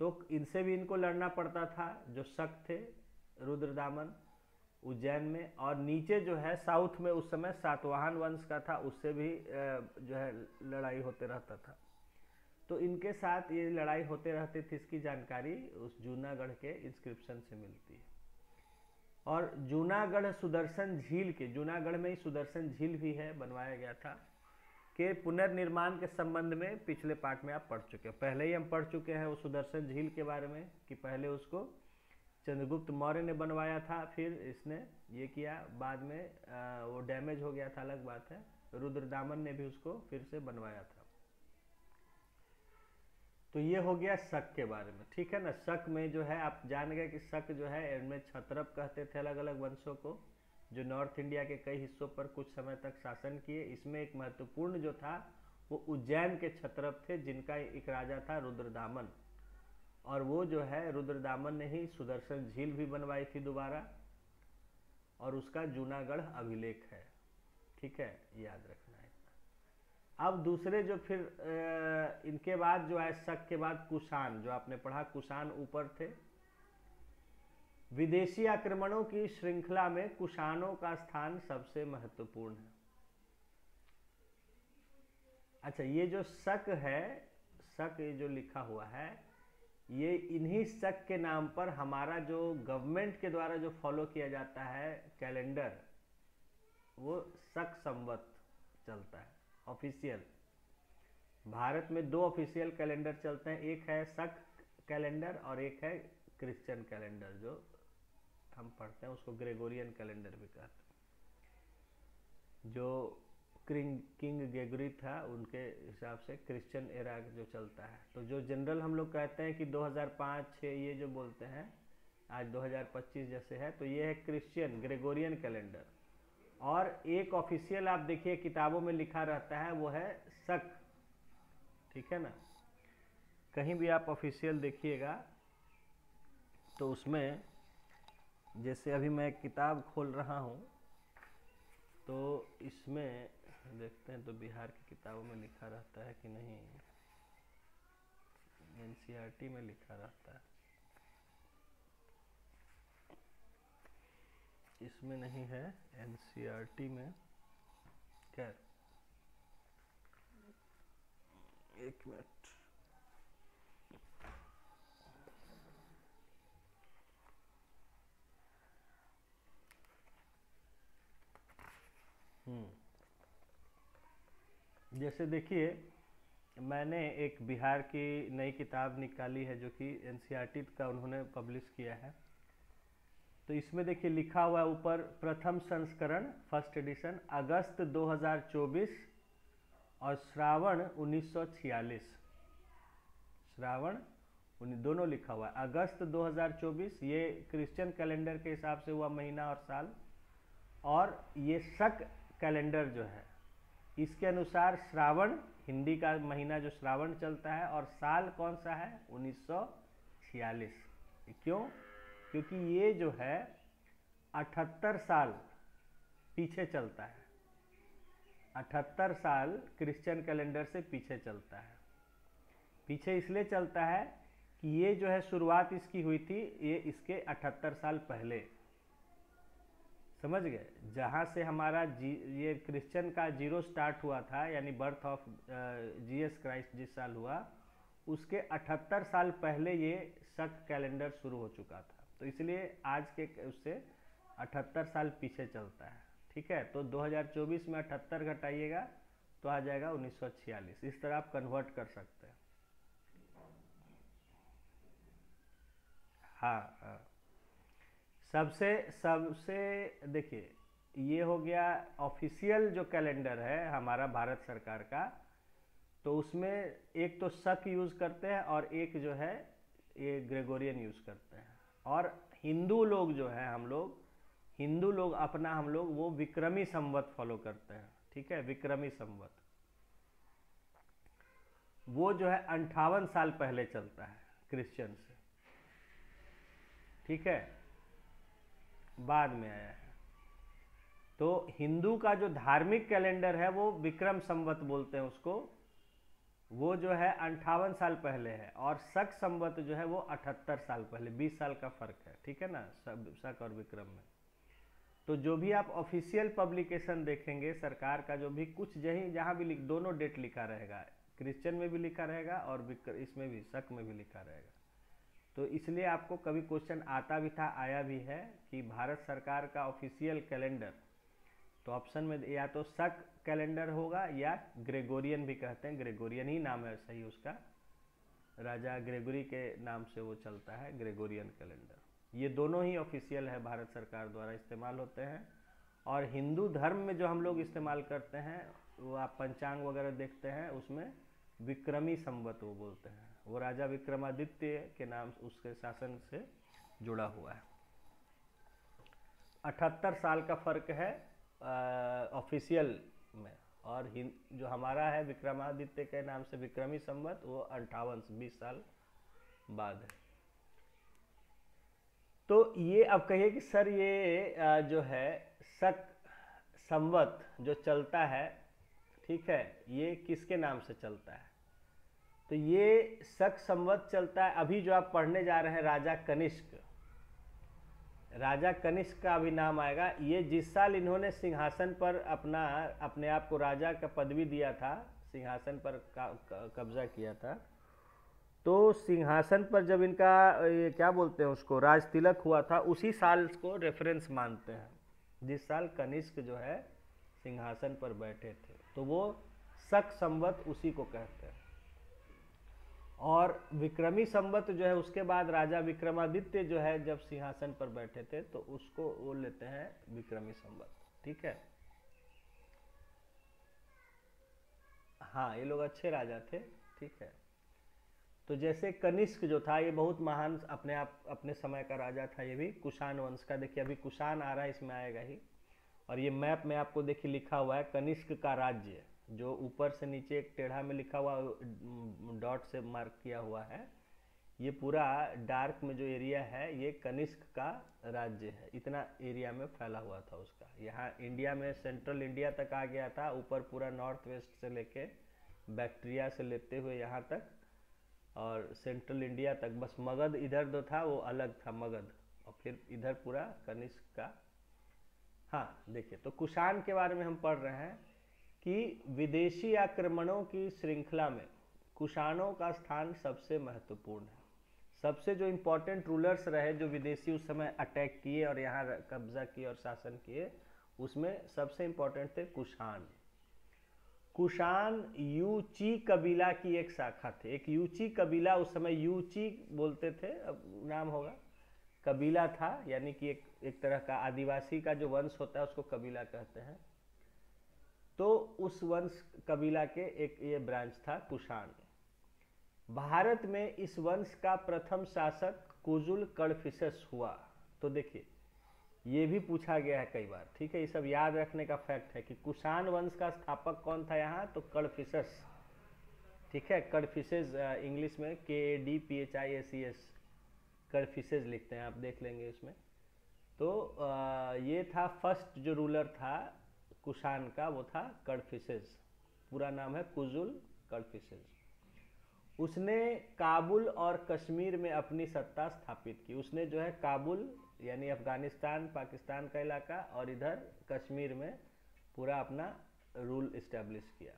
तो इनसे भी इनको लड़ना पड़ता था। जो शक थे रुद्रदामन उज्जैन में, और नीचे जो है साउथ में उस समय सातवाहन वंश का था, उससे भी जो है लड़ाई होते रहता था। तो इनके साथ ये लड़ाई होते रहते थे, इसकी जानकारी उस जूनागढ़ के इंस्क्रिप्शन से मिलती है। और जूनागढ़ सुदर्शन झील के, जूनागढ़ में ही सुदर्शन झील भी है, बनवाया गया था, के पुनर्निर्माण के संबंध में पिछले पार्ट में आप पढ़ चुके हैं। पहले ही हम पढ़ चुके हैं वो सुदर्शन झील के बारे में कि पहले उसको चंद्रगुप्त मौर्य ने बनवाया था, फिर इसने ये किया, बाद में वो डैमेज हो गया था, अलग बात है। रुद्रदामन ने भी उसको फिर से बनवाया था। तो ये हो गया शक के बारे में, ठीक है ना। शक में जो है आप जान गए कि शक जो है इनमें क्षत्रप कहते थे अलग अलग वंशों को, जो नॉर्थ इंडिया के कई हिस्सों पर कुछ समय तक शासन किए। इसमें एक महत्वपूर्ण जो था वो उज्जैन के क्षत्रप थे, जिनका एक राजा था रुद्रदामन, और वो जो है रुद्रदामन ने ही सुदर्शन झील भी बनवाई थी दोबारा, और उसका जूनागढ़ अभिलेख है, ठीक है, याद रखना है। अब दूसरे जो फिर इनके बाद जो है शक के बाद कुषाण, जो आपने पढ़ा, कुषाण ऊपर थे। विदेशी आक्रमणों की श्रृंखला में कुषाणों का स्थान सबसे महत्वपूर्ण है। अच्छा, ये जो शक है, शक ये जो लिखा हुआ है, ये इन्हीं शक के नाम पर हमारा जो गवर्नमेंट के द्वारा जो फॉलो किया जाता है कैलेंडर, वो शक संवत चलता है ऑफिशियल। भारत में 2 ऑफिशियल कैलेंडर चलते हैं, एक है शक कैलेंडर और एक है क्रिश्चियन कैलेंडर, जो हम पढ़ते हैं उसको ग्रेगोरियन कैलेंडर भी कहते हैं। जो किंग ग्रेगरी था उनके हिसाब से क्रिश्चियन एरा जो चलता है। तो जो जनरल हम लोग कहते हैं कि 2005-6 ये जो बोलते हैं, आज 2025 जैसे है, तो ये है क्रिश्चियन ग्रेगोरियन कैलेंडर। और एक ऑफिशियल आप देखिए किताबों में लिखा रहता है, वो है शक, ठीक है ना। कहीं भी आप ऑफिशियल देखिएगा तो उसमें, जैसे अभी मैं किताब खोल रहा हूँ तो इसमें देखते हैं तो बिहार की किताबों में लिखा रहता है कि नहीं, एनसीईआरटी में लिखा रहता है, इसमें नहीं है एनसीईआरटी में। खैर एक मिनट, जैसे देखिए मैंने एक बिहार की नई किताब निकाली है जो कि एनसीईआरटी का उन्होंने पब्लिश किया है। तो इसमें देखिए लिखा हुआ है ऊपर, प्रथम संस्करण फर्स्ट एडिशन अगस्त 2024 और श्रावण 1946, श्रावण दोनों लिखा हुआ है। अगस्त 2024 ये क्रिश्चियन कैलेंडर के हिसाब से हुआ महीना और साल, और ये शक कैलेंडर जो है इसके अनुसार श्रावण, हिंदी का महीना जो श्रावण चलता है, और साल कौन सा है, 1946। क्यों? क्योंकि ये जो है 78 साल पीछे चलता है, 78 साल क्रिश्चियन कैलेंडर से पीछे चलता है। पीछे इसलिए चलता है कि ये जो है शुरुआत इसकी हुई थी ये इसके 78 साल पहले, समझ गए। जहाँ से हमारा ये क्रिश्चियन का जीरो स्टार्ट हुआ था, यानी बर्थ ऑफ जीसस क्राइस्ट जिस साल हुआ, उसके 78 साल पहले ये शक कैलेंडर शुरू हो चुका था। तो इसलिए आज के उससे 78 साल पीछे चलता है, ठीक है। तो 2024 में 78 घटाइएगा तो आ जाएगा 1946। इस तरह आप कन्वर्ट कर सकते हैं। हाँ, सबसे देखिए ये हो गया ऑफिशियल जो कैलेंडर है हमारा भारत सरकार का, तो उसमें एक तो शक यूज़ करते हैं और एक जो है ये ग्रेगोरियन यूज़ करते हैं। और हिंदू लोग जो है, हम लोग अपना वो विक्रमी संवत फॉलो करते हैं, ठीक है। विक्रमी संवत वो जो है 58 साल पहले चलता है क्रिश्चियन से, ठीक है, बाद में आया है। तो हिंदू का जो धार्मिक कैलेंडर है वो विक्रम संवत बोलते हैं उसको, वो जो है 58 साल पहले है, और शक संवत जो है वो 78 साल पहले, 20 साल का फर्क है, ठीक है ना, शक और विक्रम में। तो जो भी आप ऑफिशियल पब्लिकेशन देखेंगे सरकार का, जो भी कुछ जहाँ भी दोनों डेट लिखा रहेगा, क्रिश्चियन में भी लिखा रहेगा और इसमें भी, शक में भी लिखा रहेगा। तो इसलिए आपको कभी क्वेश्चन आता भी था, आया भी है कि भारत सरकार का ऑफिशियल कैलेंडर, तो ऑप्शन में या तो शक कैलेंडर होगा या ग्रेगोरियन भी कहते हैं, ग्रेगोरियन ही नाम है सही उसका, राजा ग्रेगोरी के नाम से वो चलता है, ग्रेगोरियन कैलेंडर। ये दोनों ही ऑफिशियल है, भारत सरकार द्वारा इस्तेमाल होते हैं। और हिंदू धर्म में जो हम लोग इस्तेमाल करते हैं, वो आप पंचांग वगैरह देखते हैं, उसमें विक्रमी संवत वो बोलते हैं, वो राजा विक्रमादित्य के नाम, उसके शासन से जुड़ा हुआ है। 78 साल का फर्क है ऑफिशियल में, और जो हमारा है विक्रमादित्य के नाम से विक्रमी संवत, वो 58 20 साल बाद है। तो ये अब कहिए कि सर ये जो है शक संवत जो चलता है, ठीक है, ये किसके नाम से चलता है? तो ये शक संवत चलता है, अभी जो आप पढ़ने जा रहे हैं राजा कनिष्क, राजा कनिष्क का अभी नाम आएगा। ये जिस साल इन्होंने सिंहासन पर अपने आप को राजा का पदवी दिया था, सिंहासन पर कब्जा किया था, तो सिंहासन पर जब इनका ये क्या बोलते हैं उसको, राज तिलक हुआ था, उसी साल को रेफरेंस मानते हैं, जिस साल कनिष्क जो है सिंहासन पर बैठे थे, तो वो शक संवत उसी को कहते हैं। और विक्रमी संवत जो है उसके बाद राजा विक्रमादित्य जो है जब सिंहासन पर बैठे थे, तो उसको वो लेते हैं विक्रमी संवत, ठीक है। हाँ, ये लोग अच्छे राजा थे, ठीक है। तो जैसे कनिष्क जो था, ये बहुत महान अपने समय का राजा था, ये भी कुषाण वंश का। देखिए अभी कुषाण आ रहा है, इसमें आएगा ही। और ये मैप में आपको देखिए लिखा हुआ है कनिष्क का राज्य, जो ऊपर से नीचे एक टेढ़ा में लिखा हुआ डॉट से मार्क किया हुआ है, ये पूरा डार्क में जो एरिया है ये कनिष्क का राज्य है, इतना एरिया में फैला हुआ था उसका। यहाँ इंडिया में सेंट्रल इंडिया तक आ गया था, ऊपर पूरा नॉर्थ वेस्ट से लेके बैक्ट्रिया से लेते हुए यहाँ तक, और सेंट्रल इंडिया तक, बस मगध इधर जो था वो अलग था मगध, और फिर इधर पूरा कनिष्क का। हाँ देखिए, तो कुषाण के बारे में हम पढ़ रहे हैं कि विदेशी आक्रमणों की श्रृंखला में कुषाणों का स्थान सबसे महत्वपूर्ण है। सबसे जो इम्पोर्टेंट रूलर्स रहे, जो विदेशी उस समय अटैक किए और यहाँ कब्जा किए और शासन किए, उसमें सबसे इम्पोर्टेंट थे कुषाण। कुषाण यूची कबीला की एक शाखा थे। एक यूची कबीला, उस समय यूची बोलते थे, अब नाम होगा, कबीला था, यानी कि एक तरह का आदिवासी का जो वंश होता है उसको कबीला कहते हैं। तो उस वंश कबीला के एक ये ब्रांच था कुषाण। भारत में इस वंश का प्रथम शासक कुजुल कडफिसेस हुआ। तो देखिए ये भी पूछा गया है कई बार, ठीक है, ये सब याद रखने का फैक्ट है कि कुषाण वंश का स्थापक कौन था यहाँ, तो कडफिसेस, ठीक है। कडफिसेस इंग्लिश में KADPHISES, कडफिसेस लिखते हैं, आप देख लेंगे इसमें। तो ये था फर्स्ट जो रूलर था कुषाण का, वो था कडफिसेस, पूरा नाम है कुजुल कडफिसेस। उसने काबुल और कश्मीर में अपनी सत्ता स्थापित की। उसने जो है काबुल यानी अफगानिस्तान पाकिस्तान का इलाका, और इधर कश्मीर में पूरा अपना रूल इस्टेब्लिश किया।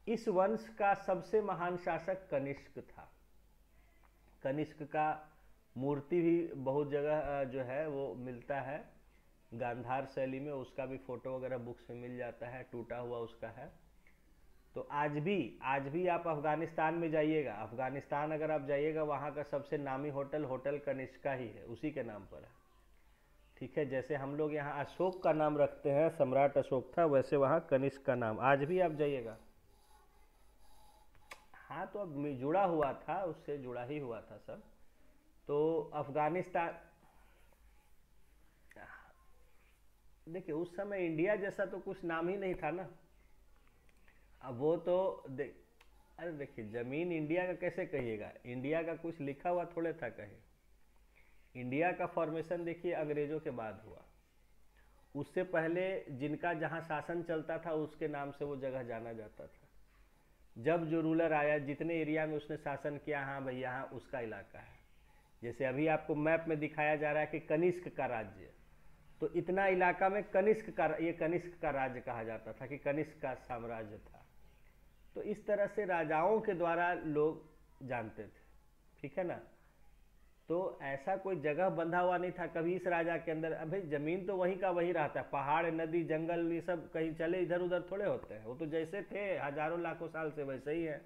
इस वंश का सबसे महान शासक कनिष्क था। कनिष्क का मूर्ति भी बहुत जगह जो है वो मिलता है, गांधार शैली में, उसका भी फोटो वगैरह बुक्स में मिल जाता है, टूटा हुआ उसका है। तो आज भी आप अफगानिस्तान में जाइएगा, अफगानिस्तान अगर आप जाइएगा, वहाँ का सबसे नामी होटल कनिष्का ही है, उसी के नाम पर है, ठीक है। जैसे हम लोग यहाँ अशोक का नाम रखते हैं, सम्राट अशोक था, वैसे वहाँ कनिष्क का नाम, आज भी आप जाइएगा। हाँ, तो अब जुड़ा हुआ था, उससे जुड़ा ही हुआ था सब। तो अफगानिस्तान, देखिए उस समय इंडिया जैसा तो कुछ नाम ही नहीं था ना। अब वो तो अरे देखिए, जमीन इंडिया का कैसे कहिएगा, इंडिया का कुछ लिखा हुआ थोड़े था कहीं। इंडिया का फॉर्मेशन देखिए अंग्रेजों के बाद हुआ, उससे पहले जिनका जहाँ शासन चलता था उसके नाम से वो जगह जाना जाता था। जब जो रूलर आया, जितने एरिया में उसने शासन किया, हाँ भाई यहाँ उसका इलाका है। जैसे अभी आपको मैप में दिखाया जा रहा है कि कनिष्क का राज्य, तो इतना इलाका में कनिष्क का, ये कनिष्क का राज्य कहा जाता था कि कनिष्क का साम्राज्य था। तो इस तरह से राजाओं के द्वारा लोग जानते थे, ठीक है ना। तो ऐसा कोई जगह बंधा हुआ नहीं था कभी इस राजा के अंदर। अभी जमीन तो वहीं का वहीं रहता है, पहाड़ नदी जंगल ये सब कहीं चले इधर उधर थोड़े होते हैं, वो तो जैसे थे हजारों लाखों साल से वैसे ही है।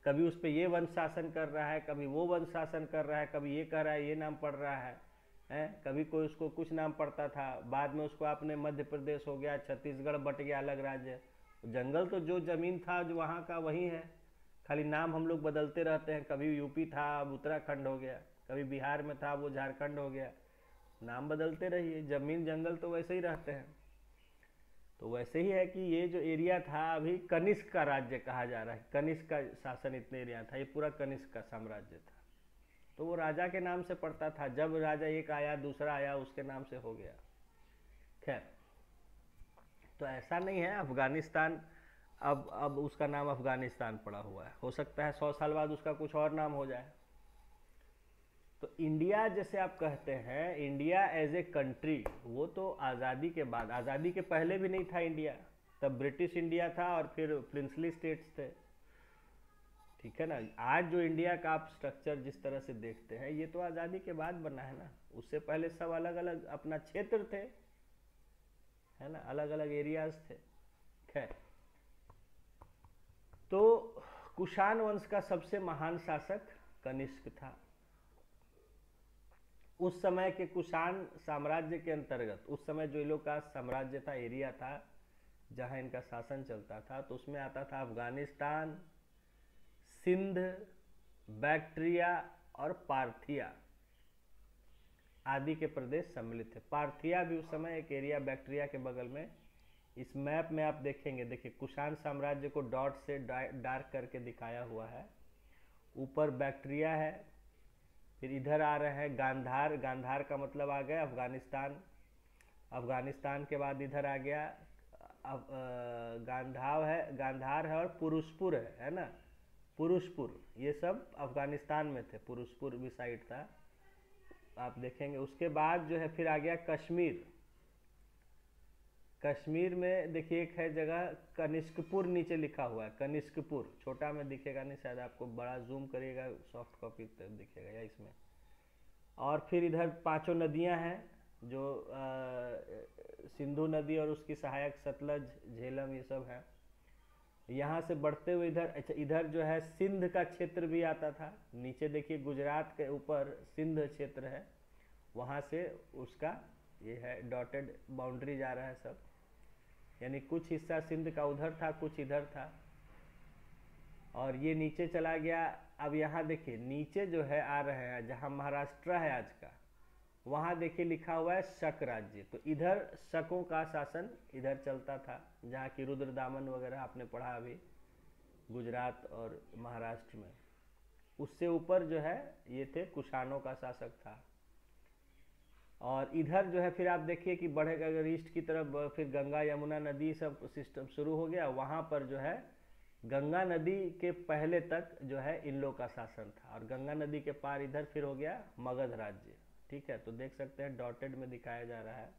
कभी उस पर ये वंश शासन कर रहा है, कभी वो वंश शासन कर रहा है, कभी ये कह रहा है ये नाम पड़ रहा है, कभी कोई उसको कुछ नाम पड़ता था, बाद में उसको आपने मध्य प्रदेश हो गया, छत्तीसगढ़ बट गया अलग राज्य। जंगल तो जो जमीन था जो वहाँ का वही है, खाली नाम हम लोग बदलते रहते हैं। कभी यूपी था अब उत्तराखंड हो गया, कभी बिहार में था वो झारखंड हो गया, नाम बदलते रहिए, जमीन जंगल तो वैसे ही रहते हैं। तो वैसे ही है कि ये जो एरिया था अभी कनिष्क का राज्य कहा जा रहा है, कनिष्क का शासन इतने एरिया था, ये पूरा कनिष्क का साम्राज्य था। तो वो राजा के नाम से पड़ता था, जब राजा एक आया दूसरा आया उसके नाम से हो गया। खैर, तो ऐसा नहीं है अफगानिस्तान अब उसका नाम अफगानिस्तान पड़ा हुआ है, हो सकता है 100 साल बाद उसका कुछ और नाम हो जाए। तो इंडिया जैसे आप कहते हैं, इंडिया एज ए कंट्री, वो तो आज़ादी के बाद, आज़ादी के पहले भी नहीं था इंडिया, तब ब्रिटिश इंडिया था और फिर प्रिंसली स्टेट्स थे, ठीक है ना। आज जो इंडिया का आप स्ट्रक्चर जिस तरह से देखते हैं ये तो आज़ादी के बाद बना है ना, उससे पहले सब अलग अलग अपना क्षेत्र थे, है ना, अलग अलग एरियाज थे। खैर, तो कुषाण वंश का सबसे महान शासक कनिष्क था। उस समय के कुषाण साम्राज्य के अंतर्गत, उस समय जो इन लोग का साम्राज्य था, एरिया था जहां इनका शासन चलता था, तो उसमें आता था अफगानिस्तान, सिंध, बैक्ट्रिया और पार्थिया आदि के प्रदेश सम्मिलित थे। पार्थिया भी उस समय एक एरिया बैक्ट्रिया के बगल में, इस मैप में आप देखेंगे, देखिए कुषाण साम्राज्य को डॉट से डार्क करके दिखाया हुआ है, ऊपर बैक्ट्रिया है, फिर इधर आ रहे हैं गांधार, गांधार का मतलब आ गया अफगानिस्तान, अफगानिस्तान के बाद इधर आ गया गांधार है और पुरुषपुर है ना, पुरुषपुर, ये सब अफगानिस्तान में थे, पुरुषपुर भी साइड था, आप देखेंगे। उसके बाद जो है फिर आ गया कश्मीर, कश्मीर में देखिए एक है जगह कनिष्कपुर, नीचे लिखा हुआ है कनिष्कपुर, छोटा में दिखेगा नहीं शायद, आपको बड़ा जूम करिएगा सॉफ्ट कॉपी तब दिखेगा या इसमें। और फिर इधर 5 नदियां हैं जो सिंधु नदी और उसकी सहायक सतलज, झेलम, ये सब है। यहाँ से बढ़ते हुए इधर, अच्छा इधर जो है सिंध का क्षेत्र भी आता था, नीचे देखिए गुजरात के ऊपर सिंध क्षेत्र है, वहाँ से उसका ये है डॉटेड बाउंड्री जा रहा है सब, यानी कुछ हिस्सा सिंध का उधर था कुछ इधर था, और ये नीचे चला गया। अब यहाँ देखिए नीचे जो है आ रहे हैं जहाँ महाराष्ट्र है आज का, वहाँ देखिए लिखा हुआ है शक राज्य, तो इधर शकों का शासन इधर चलता था, जहाँ की रुद्रदामन वगैरह आपने पढ़ा अभी गुजरात और महाराष्ट्र में। उससे ऊपर जो है ये थे कुषाणों का शासक था। और इधर जो है फिर आप देखिए कि बढ़ेगा अगर ईस्ट की तरफ, फिर गंगा यमुना नदी सब सिस्टम शुरू हो गया, वहाँ पर जो है गंगा नदी के पहले तक जो है इन लोग का शासन था, और गंगा नदी के पार इधर फिर हो गया मगध राज्य, ठीक है। तो देख सकते हैं डॉटेड में दिखाया जा रहा है।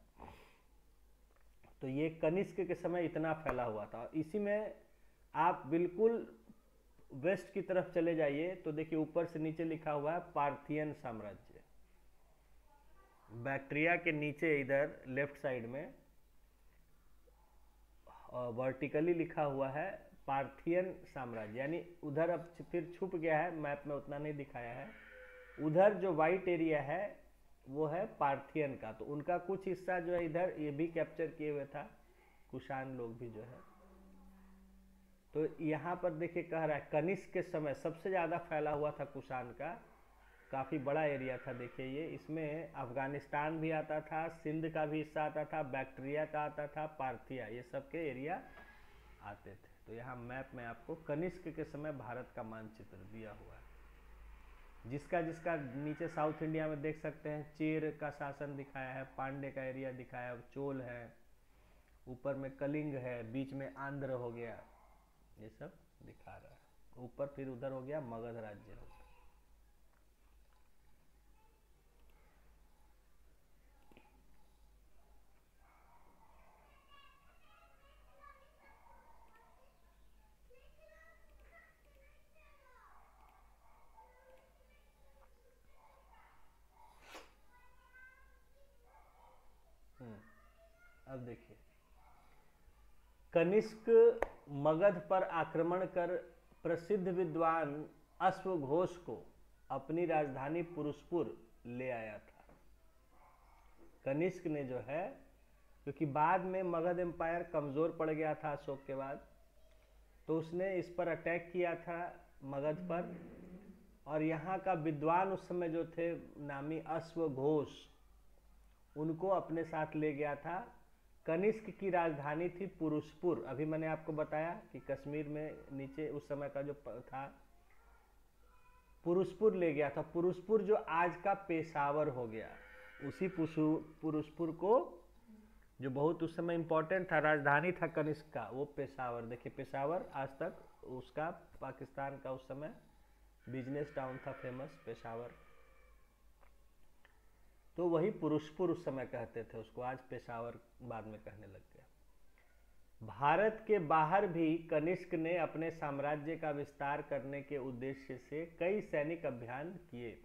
तो ये कनिष्क के समय इतना फैला हुआ था, और इसी में आप बिल्कुल वेस्ट की तरफ चले जाइए तो देखिए ऊपर से नीचे लिखा हुआ है पार्थियन साम्राज्य, बैक्ट्रिया के नीचे इधर लेफ्ट साइड में वर्टिकली लिखा हुआ है पार्थियन साम्राज्य, यानी उधर अब फिर छुप गया है, मैप में उतना नहीं दिखाया है। उधर जो वाइट एरिया है वो है पार्थियन का, तो उनका कुछ हिस्सा जो है इधर ये भी कैप्चर किए हुए था कुषाण लोग भी जो है। तो यहाँ पर देखिए कह रहा है कनिष्क के समय सबसे ज़्यादा फैला हुआ था कुषाण का, काफ़ी बड़ा एरिया था। देखिए ये इसमें अफगानिस्तान भी आता था, सिंध का भी हिस्सा आता था, बैक्ट्रिया का आता था, पार्थिया, ये सब के एरिया आते थे। तो यहाँ मैप में आपको कनिष्क के समय भारत का मानचित्र दिया हुआ है, जिसका जिसका नीचे साउथ इंडिया में देख सकते हैं चेर का शासन दिखाया है, पांडे का एरिया दिखाया है, चोल है, ऊपर में कलिंग है, बीच में आंध्र हो गया, ये सब दिखा रहा है। ऊपर फिर उधर हो गया मगध राज्य हो गया। अब देखिए, कनिष्क मगध पर आक्रमण कर प्रसिद्ध विद्वान अश्वघोष को अपनी राजधानी पुरुषपुर ले आया था। कनिष्क ने जो है, क्योंकि बाद में मगध एम्पायर कमजोर पड़ गया था अशोक के बाद, तो उसने इस पर अटैक किया था मगध पर, और यहाँ का विद्वान उस समय जो थे नामी अश्वघोष, उनको अपने साथ ले गया था। कनिष्क की राजधानी थी पुरुषपुर। अभी मैंने आपको बताया कि कश्मीर में नीचे उस समय का जो था पुरुषपुर ले गया था। पुरुषपुर जो आज का पेशावर हो गया, उसी पुरुषपुर को, जो बहुत उस समय इंपॉर्टेंट था, राजधानी था कनिष्क का, वो पेशावर। देखिए पेशावर आज तक उसका पाकिस्तान का उस समय बिजनेस टाउन था फेमस, पेशावर। तो वही पुरुषपुर उस समय कहते थे उसको, आज पेशावर बाद में कहने लग गया। भारत के बाहर भी कनिष्क ने अपने साम्राज्य का विस्तार करने के उद्देश्य से कई सैनिक अभियान किए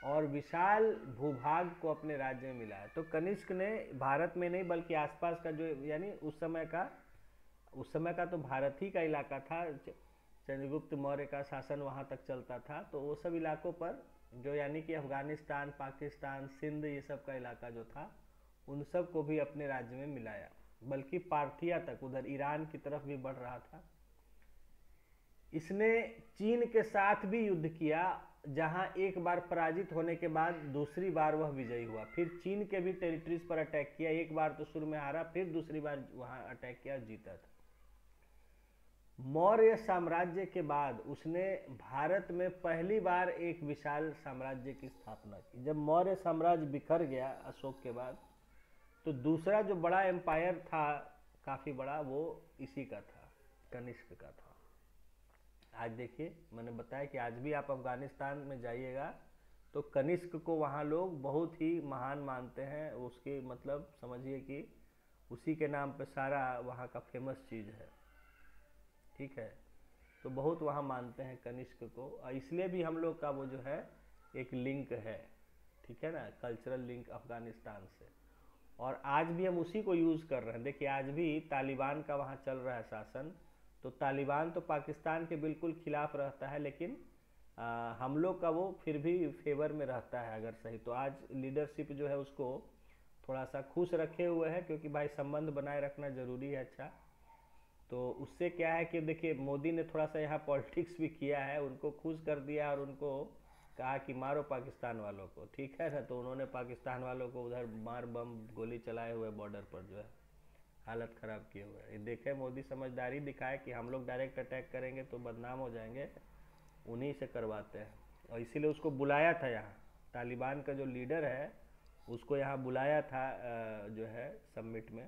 और विशाल भूभाग को अपने राज्य में मिलाया। तो कनिष्क ने भारत में नहीं बल्कि आसपास का जो, यानी उस समय का तो भारत ही का इलाका था, चंद्रगुप्त मौर्य का शासन वहाँ तक चलता था, तो वो सब इलाकों पर जो, यानी कि अफगानिस्तान, पाकिस्तान, सिंध, ये सब का इलाका जो था, उन सब को भी अपने राज्य में मिलाया। बल्कि पार्थिया तक, उधर ईरान की तरफ भी बढ़ रहा था। इसने चीन के साथ भी युद्ध किया, जहां एक बार पराजित होने के बाद दूसरी बार वह विजयी हुआ। फिर चीन के भी टेरिटरीज पर अटैक किया, एक बार तो शुरू में हारा, फिर दूसरी बार वहां अटैक किया, जीता था। मौर्य साम्राज्य के बाद उसने भारत में पहली बार एक विशाल साम्राज्य की स्थापना की। जब मौर्य साम्राज्य बिखर गया अशोक के बाद, तो दूसरा जो बड़ा एम्पायर था काफी बड़ा, वो इसी का था, कनिष्क का था। आज देखिए, मैंने बताया कि आज भी आप अफगानिस्तान में जाइएगा तो कनिष्क को वहाँ लोग बहुत ही महान मानते हैं। उसके मतलब समझिए कि उसी के नाम पे सारा वहाँ का फेमस चीज़ है, ठीक है। तो बहुत वहाँ मानते हैं कनिष्क को, और इसलिए भी हम लोग का वो जो है एक लिंक है, ठीक है ना, कल्चरल लिंक अफगानिस्तान से। और आज भी हम उसी को यूज़ कर रहे हैं। देखिए आज भी तालिबान का वहाँ चल रहा है शासन, तो तालिबान तो पाकिस्तान के बिल्कुल खिलाफ रहता है, लेकिन हम लोग का वो फिर भी फेवर में रहता है अगर सही। तो आज लीडरशिप जो है उसको थोड़ा सा खुश रखे हुए है, क्योंकि भाई संबंध बनाए रखना ज़रूरी है। अच्छा, तो उससे क्या है कि देखिए मोदी ने थोड़ा सा यहाँ पॉलिटिक्स भी किया है, उनको खुश कर दिया और उनको कहा कि मारो पाकिस्तान वालों को, ठीक है ना। तो उन्होंने पाकिस्तान वालों को उधर मार बम गोली चलाए हुए बॉर्डर पर जो है हालत ख़राब किए हुए है। ये देखे मोदी समझदारी दिखाए कि हम लोग डायरेक्ट अटैक करेंगे तो बदनाम हो जाएंगे, उन्हीं से करवाते हैं। और इसीलिए उसको बुलाया था यहाँ, तालिबान का जो लीडर है उसको यहाँ बुलाया था जो है समिट में।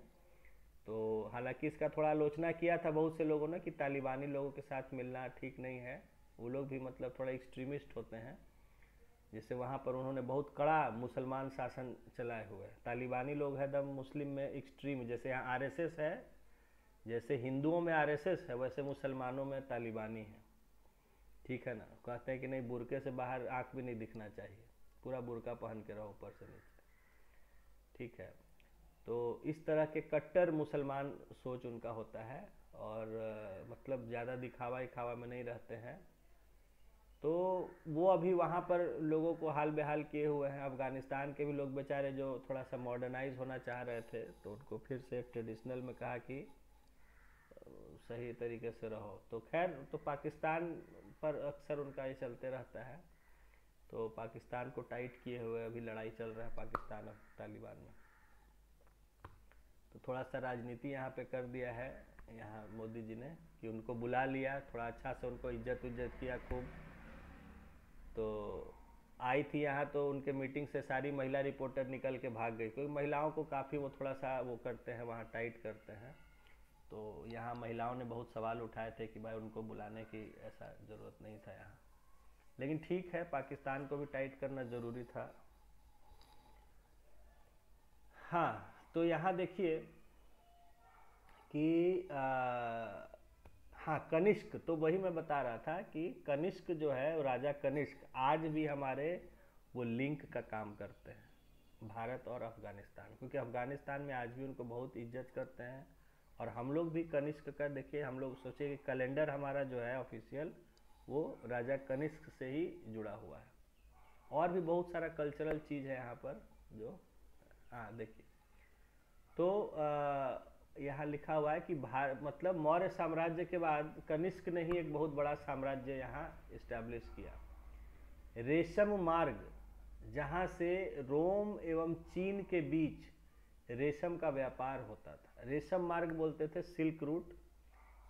तो हालांकि इसका थोड़ा आलोचना किया था बहुत से लोगों ने कि तालिबानी लोगों के साथ मिलना ठीक नहीं है, वो लोग भी मतलब थोड़ा एक्सट्रीमिस्ट होते हैं। जैसे वहाँ पर उन्होंने बहुत कड़ा मुसलमान शासन चलाए हुए हैं। तालिबानी लोग है दम मुस्लिम में एक्सट्रीम, जैसे यहाँ आरएसएस है, जैसे हिंदुओं में आरएसएस है, वैसे मुसलमानों में तालिबानी है, ठीक है ना। कहते हैं कि नहीं बुरके से बाहर आँख भी नहीं दिखना चाहिए, पूरा बुरका पहन के रहो ऊपर से नीचे, ठीक है। तो इस तरह के कट्टर मुसलमान सोच उनका होता है, और मतलब ज़्यादा दिखावा दिखावा में नहीं रहते हैं। तो वो अभी वहाँ पर लोगों को हाल बेहाल किए हुए हैं। अफगानिस्तान के भी लोग बेचारे जो थोड़ा सा मॉडर्नाइज होना चाह रहे थे, तो उनको फिर से ट्रेडिशनल में कहा कि सही तरीके से रहो। तो खैर, तो पाकिस्तान पर अक्सर उनका ये चलते रहता है। तो पाकिस्तान को टाइट किए हुए अभी लड़ाई चल रहा है पाकिस्तान और तालिबान में। तो थोड़ा सा राजनीति यहाँ पे कर दिया है यहाँ मोदी जी ने, कि उनको बुला लिया, थोड़ा अच्छा से उनको इज्जत किया खूब। तो आई थी यहाँ, तो उनके मीटिंग से सारी महिला रिपोर्टर निकल के भाग गई, क्योंकि महिलाओं को काफ़ी वो थोड़ा सा वो करते हैं वहाँ, टाइट करते हैं। तो यहाँ महिलाओं ने बहुत सवाल उठाए थे कि भाई उनको बुलाने की ऐसा ज़रूरत नहीं था यहाँ, लेकिन ठीक है, पाकिस्तान को भी टाइट करना ज़रूरी था। हाँ, तो यहाँ देखिए कि हाँ, कनिष्क, तो वही मैं बता रहा था कि कनिष्क जो है, राजा कनिष्क आज भी हमारे वो लिंक का काम करते हैं भारत और अफगानिस्तान, क्योंकि अफगानिस्तान में आज भी उनको बहुत इज्जत करते हैं। और हम लोग भी कनिष्क का देखिए, हम लोग सोचे कि कैलेंडर हमारा जो है ऑफिशियल वो राजा कनिष्क से ही जुड़ा हुआ है। और भी बहुत सारा कल्चरल चीज़ है यहाँ पर जो, हाँ देखिए, तो यहाँ लिखा हुआ है कि मतलब मौर्य साम्राज्य के बाद कनिष्क ने ही एक बहुत बड़ा साम्राज्य यहाँ इस्टेब्लिश किया। रेशम मार्ग, जहाँ से रोम एवं चीन के बीच रेशम का व्यापार होता था, रेशम मार्ग बोलते थे, सिल्क रूट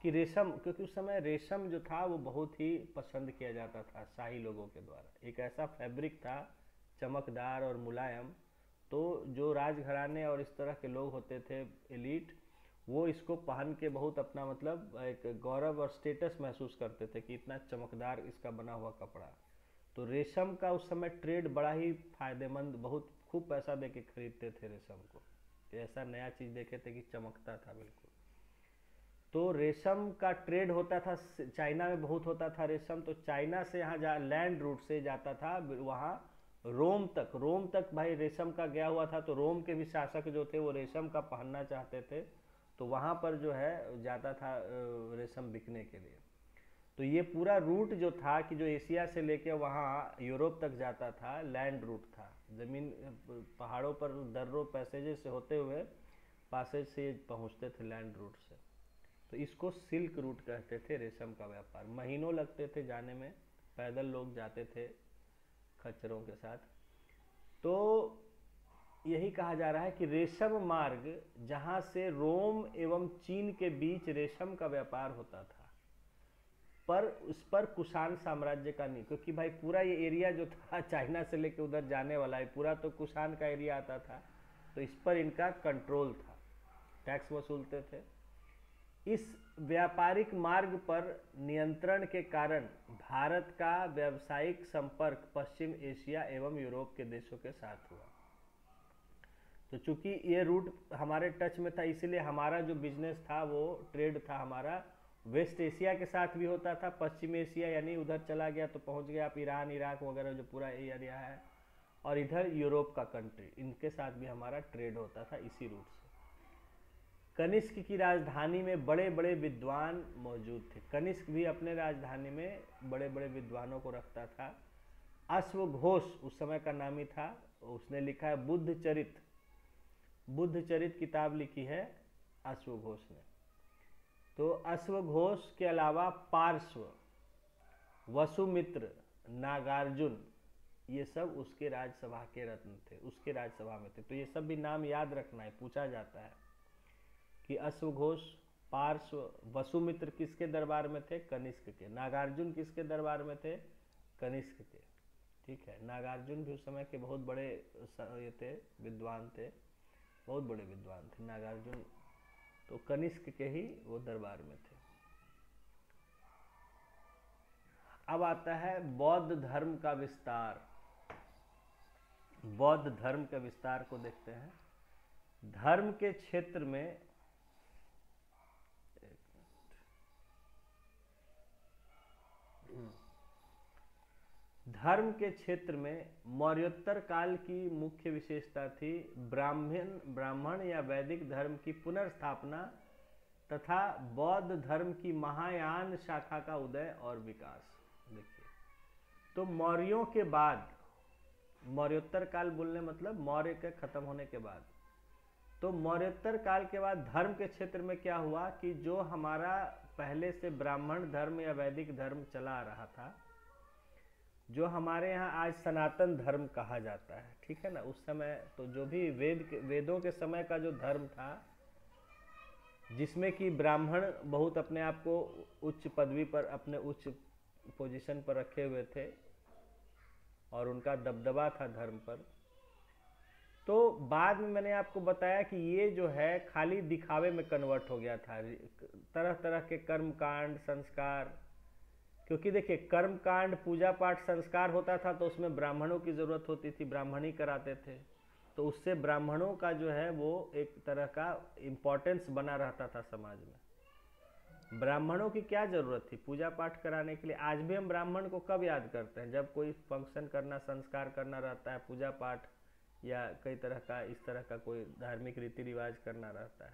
कि रेशम, क्योंकि उस समय रेशम जो था वो बहुत ही पसंद किया जाता था शाही लोगों के द्वारा। एक ऐसा फैब्रिक था चमकदार और मुलायम, तो जो राजघराने और इस तरह के लोग होते थे एलीट, वो इसको पहन के बहुत अपना मतलब एक गौरव और स्टेटस महसूस करते थे कि इतना चमकदार इसका बना हुआ कपड़ा। तो रेशम का उस समय ट्रेड बड़ा ही फायदेमंद, बहुत खूब पैसा दे के खरीदते थे रेशम को, ऐसा नया चीज़ देखे थे कि चमकता था बिल्कुल। तो रेशम का ट्रेड होता था, चाइना में बहुत होता था रेशम, तो चाइना से यहाँ लैंड रूट से जाता था वहाँ रोम तक, रोम तक भाई रेशम का गया हुआ था। तो रोम के भी शासक जो थे वो रेशम का पहनना चाहते थे, तो वहाँ पर जो है जाता था रेशम बिकने के लिए। तो ये पूरा रूट जो था कि जो एशिया से लेके वहाँ यूरोप तक जाता था, लैंड रूट था, ज़मीन पहाड़ों पर दर्रों पैसेजेस से होते हुए पासेज से पहुँचते थे लैंड रूट से। तो इसको सिल्क रूट कहते थे, रेशम का व्यापार। महीनों लगते थे जाने में, पैदल लोग जाते थे खच्चरों के साथ। तो यही कहा जा रहा है कि रेशम मार्ग, जहाँ से रोम एवं चीन के बीच रेशम का व्यापार होता था, पर उस पर कुषाण साम्राज्य का नहीं, क्योंकि भाई पूरा ये एरिया जो था चाइना से लेके उधर जाने वाला है पूरा, तो कुषाण का एरिया आता था, तो इस पर इनका कंट्रोल था, टैक्स वसूलते थे। इस व्यापारिक मार्ग पर नियंत्रण के कारण भारत का व्यावसायिक संपर्क पश्चिम एशिया एवं यूरोप के देशों के साथ हुआ। तो चूंकि ये रूट हमारे टच में था, इसीलिए हमारा जो बिजनेस था, वो ट्रेड था हमारा, वेस्ट एशिया के साथ भी होता था, पश्चिम एशिया यानी उधर चला गया तो पहुंच गया आप ईरान, इराक वगैरह जो पूरा एरिया है, और इधर यूरोप का कंट्री, इनके साथ भी हमारा ट्रेड होता था इसी रूट से। कनिष्क की राजधानी में बड़े बड़े विद्वान मौजूद थे। कनिष्क भी अपने राजधानी में बड़े बड़े विद्वानों को रखता था। अश्वघोष उस समय का नाम ही था, उसने लिखा है बुद्धचरित, बुद्धचरित किताब लिखी है अश्वघोष ने। तो अश्वघोष के अलावा पार्श्व, वसुमित्र, नागार्जुन, ये सब उसके राजसभा के रत्न थे, उसके राजसभा में थे। तो ये सब भी नाम याद रखना है, पूछा जाता है कि अश्वघोष, पार्श्व, वसुमित्र किसके दरबार में थे? कनिष्क के। नागार्जुन किसके दरबार में थे? कनिष्क के। ठीक है, नागार्जुन भी उस समय के बहुत बड़े ये थे, विद्वान थे, बहुत बड़े विद्वान थे नागार्जुन, तो कनिष्क के ही वो दरबार में थे। अब आता है बौद्ध धर्म का विस्तार। बौद्ध धर्म के विस्तार को देखते हैं। धर्म के क्षेत्र में धर्म के क्षेत्र में मौर्योत्तर काल की मुख्य विशेषता थी ब्राह्मण या वैदिक धर्म की पुनर्स्थापना तथा बौद्ध धर्म की महायान शाखा का उदय और विकास। देखिए, तो मौर्यों के बाद, मौर्योत्तर काल बोलने मतलब मौर्य के खत्म होने के बाद, तो मौर्योत्तर काल के बाद धर्म के क्षेत्र में क्या हुआ कि जो हमारा पहले से ब्राह्मण धर्म या वैदिक धर्म चला आ रहा था, जो हमारे यहाँ आज सनातन धर्म कहा जाता है, ठीक है ना, उस समय तो जो भी वेदों के समय का जो धर्म था, जिसमें कि ब्राह्मण बहुत अपने आप को उच्च पदवी पर, अपने उच्च पोजीशन पर रखे हुए थे और उनका दबदबा था धर्म पर, तो बाद में मैंने आपको बताया कि ये जो है खाली दिखावे में कन्वर्ट हो गया था, तरह तरह के कर्म कांड संस्कार। क्योंकि देखिए कर्म कांड पूजा पाठ संस्कार होता था तो उसमें ब्राह्मणों की जरूरत होती थी, ब्राह्मण ही कराते थे, तो उससे ब्राह्मणों का जो है वो एक तरह का इम्पोर्टेंस बना रहता था समाज में। ब्राह्मणों की क्या जरूरत थी पूजा पाठ कराने के लिए? आज भी हम ब्राह्मण को कब याद करते हैं? जब कोई फंक्शन करना संस्कार करना रहता है, पूजा पाठ या कई तरह का इस तरह का कोई धार्मिक रीति रिवाज करना रहता है,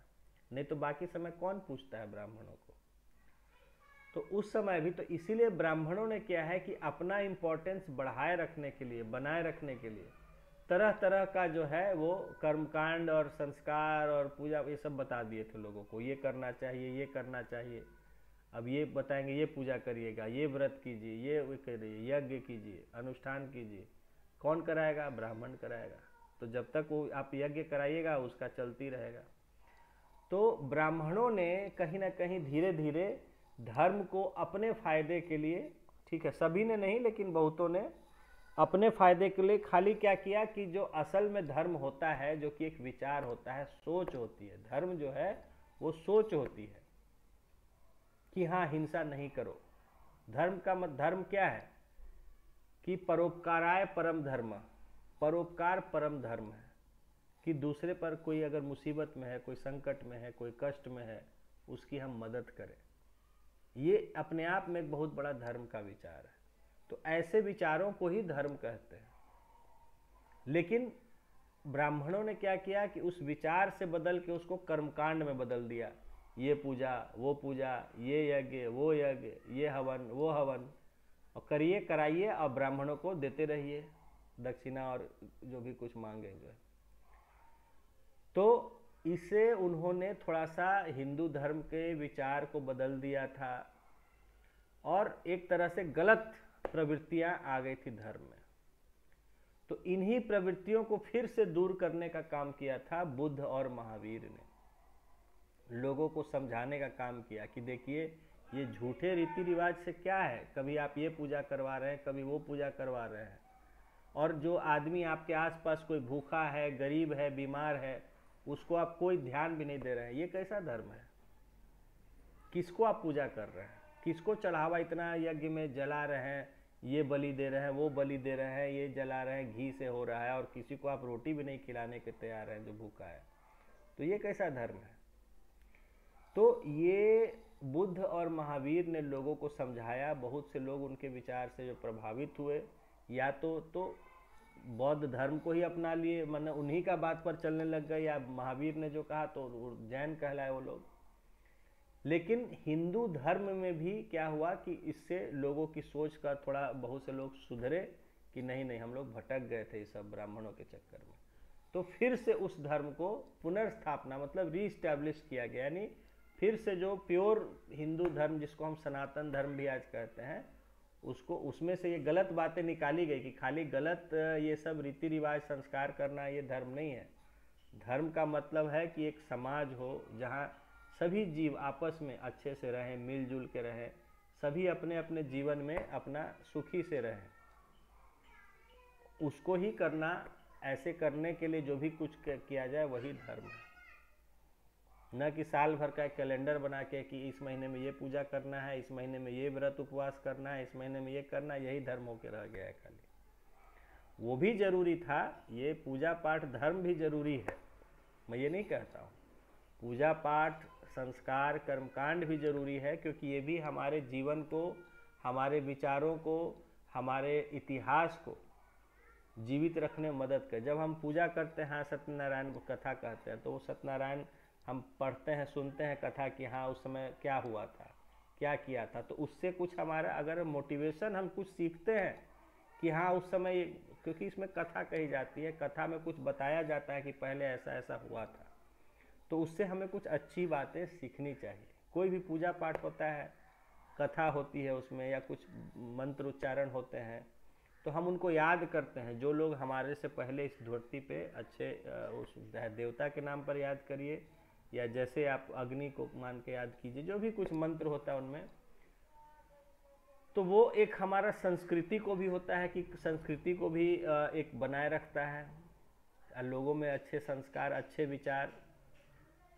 नहीं तो बाकी समय कौन पूछता है ब्राह्मणों को? तो उस समय भी तो इसीलिए ब्राह्मणों ने क्या है कि अपना इम्पोर्टेंस बढ़ाए रखने के लिए, बनाए रखने के लिए तरह तरह का जो है वो कर्मकांड और संस्कार और पूजा ये सब बता दिए थे लोगों को, ये करना चाहिए, ये करना चाहिए। अब ये बताएंगे, ये पूजा करिएगा, ये व्रत कीजिए, ये करिए, यज्ञ कीजिए, अनुष्ठान कीजिए। कौन कराएगा? ब्राह्मण कराएगा। तो जब तक वो आप यज्ञ कराइएगा उसका चलती रहेगा। तो ब्राह्मणों ने कहीं ना कहीं धीरे धीरे धर्म को अपने फायदे के लिए, ठीक है सभी ने नहीं लेकिन बहुतों ने अपने फायदे के लिए खाली क्या किया कि जो असल में धर्म होता है, जो कि एक विचार होता है, सोच होती है, धर्म जो है वो सोच होती है कि हाँ हिंसा नहीं करो। धर्म का धर्म क्या है कि परोपकाराय परम धर्म, परोपकार परम धर्म है, कि दूसरे पर कोई अगर मुसीबत में है, कोई संकट में है, कोई कष्ट में है, उसकी हम मदद करें। ये अपने आप में एक बहुत बड़ा धर्म का विचार है। तो ऐसे विचारों को ही धर्म कहते हैं। लेकिन ब्राह्मणों ने क्या किया कि उस विचार से बदल के उसको कर्मकांड में बदल दिया। ये पूजा, वो पूजा, ये यज्ञ, वो यज्ञ, ये हवन, वो हवन, और करिए कराइए और ब्राह्मणों को देते रहिए दक्षिणा और जो भी कुछ मांगेंगे। तो इसे उन्होंने थोड़ा सा हिंदू धर्म के विचार को बदल दिया था और एक तरह से गलत प्रवृत्तियां आ गई थी धर्म में। तो इन्हीं प्रवृत्तियों को फिर से दूर करने का काम किया था बुद्ध और महावीर ने। लोगों को समझाने का काम किया कि देखिए ये झूठे रीति रिवाज से क्या है, कभी आप ये पूजा करवा रहे हैं, कभी वो पूजा करवा रहे हैं, और जो आदमी आपके आसपास कोई भूखा है, गरीब है, बीमार है, उसको आप कोई ध्यान भी नहीं दे रहे हैं। ये कैसा धर्म है? किसको आप पूजा कर रहे हैं? किसको चढ़ावा इतना यज्ञ में जला रहे हैं, ये बलि दे रहे हैं, वो बलि दे रहे हैं, ये जला रहे हैं, घी से हो रहा है, और किसी को आप रोटी भी नहीं खिलाने के तैयार हैं जो भूखा है। तो ये कैसा धर्म है? तो ये बुद्ध और महावीर ने लोगों को समझाया। बहुत से लोग उनके विचार से जो प्रभावित हुए, या तो बौद्ध धर्म को ही अपना लिए, मतलब उन्हीं का बात पर चलने लग गए, या महावीर ने जो कहा तो जैन कहलाए वो लोग। लेकिन हिंदू धर्म में भी क्या हुआ कि इससे लोगों की सोच का थोड़ा बहुत से लोग सुधरे कि नहीं नहीं हम लोग भटक गए थे इस सब ब्राह्मणों के चक्कर में। तो फिर से उस धर्म को पुनर्स्थापना मतलब रीस्टैब्लिश किया गया, यानी फिर से जो प्योर हिंदू धर्म जिसको हम सनातन धर्म भी आज कहते हैं, उसको उसमें से ये गलत बातें निकाली गई कि खाली गलत ये सब रीति रिवाज संस्कार करना ये धर्म नहीं है। धर्म का मतलब है कि एक समाज हो जहाँ सभी जीव आपस में अच्छे से रहें, मिलजुल के रहें, सभी अपने अपने जीवन में अपना सुखी से रहें। उसको ही करना, ऐसे करने के लिए जो भी कुछ किया जाए वही धर्म है। न कि साल भर का एक कैलेंडर बना के कि इस महीने में ये पूजा करना है, इस महीने में ये व्रत उपवास करना है, इस महीने में ये करना है, यही धर्म होके रह गया है खाली। वो भी जरूरी था, ये पूजा पाठ धर्म भी जरूरी है, मैं ये नहीं कहता हूँ। पूजा पाठ संस्कार कर्मकांड भी जरूरी है, क्योंकि ये भी हमारे जीवन को, हमारे विचारों को, हमारे इतिहास को जीवित रखने में मदद कर। जब हम पूजा करते हैं, सत्यनारायण को कथा कहते हैं, तो वो सत्यनारायण हम पढ़ते हैं, सुनते हैं कथा कि हाँ उस समय क्या हुआ था, क्या किया था, तो उससे कुछ हमारा अगर मोटिवेशन हम कुछ सीखते हैं कि हाँ उस समय, क्योंकि इसमें कथा कही जाती है, कथा में कुछ बताया जाता है कि पहले ऐसा ऐसा हुआ था, तो उससे हमें कुछ अच्छी बातें सीखनी चाहिए। कोई भी पूजा पाठ होता है, कथा होती है उसमें, या कुछ मंत्र उच्चारण होते हैं, तो हम उनको याद करते हैं। जो लोग हमारे से पहले इस धरती पे अच्छे, उस देवता के नाम पर याद करिए, या जैसे आप अग्नि को मान के याद कीजिए, जो भी कुछ मंत्र होता है उनमें, तो वो एक हमारा संस्कृति को भी होता है कि संस्कृति को भी एक बनाए रखता है। लोगों में अच्छे संस्कार, अच्छे विचार,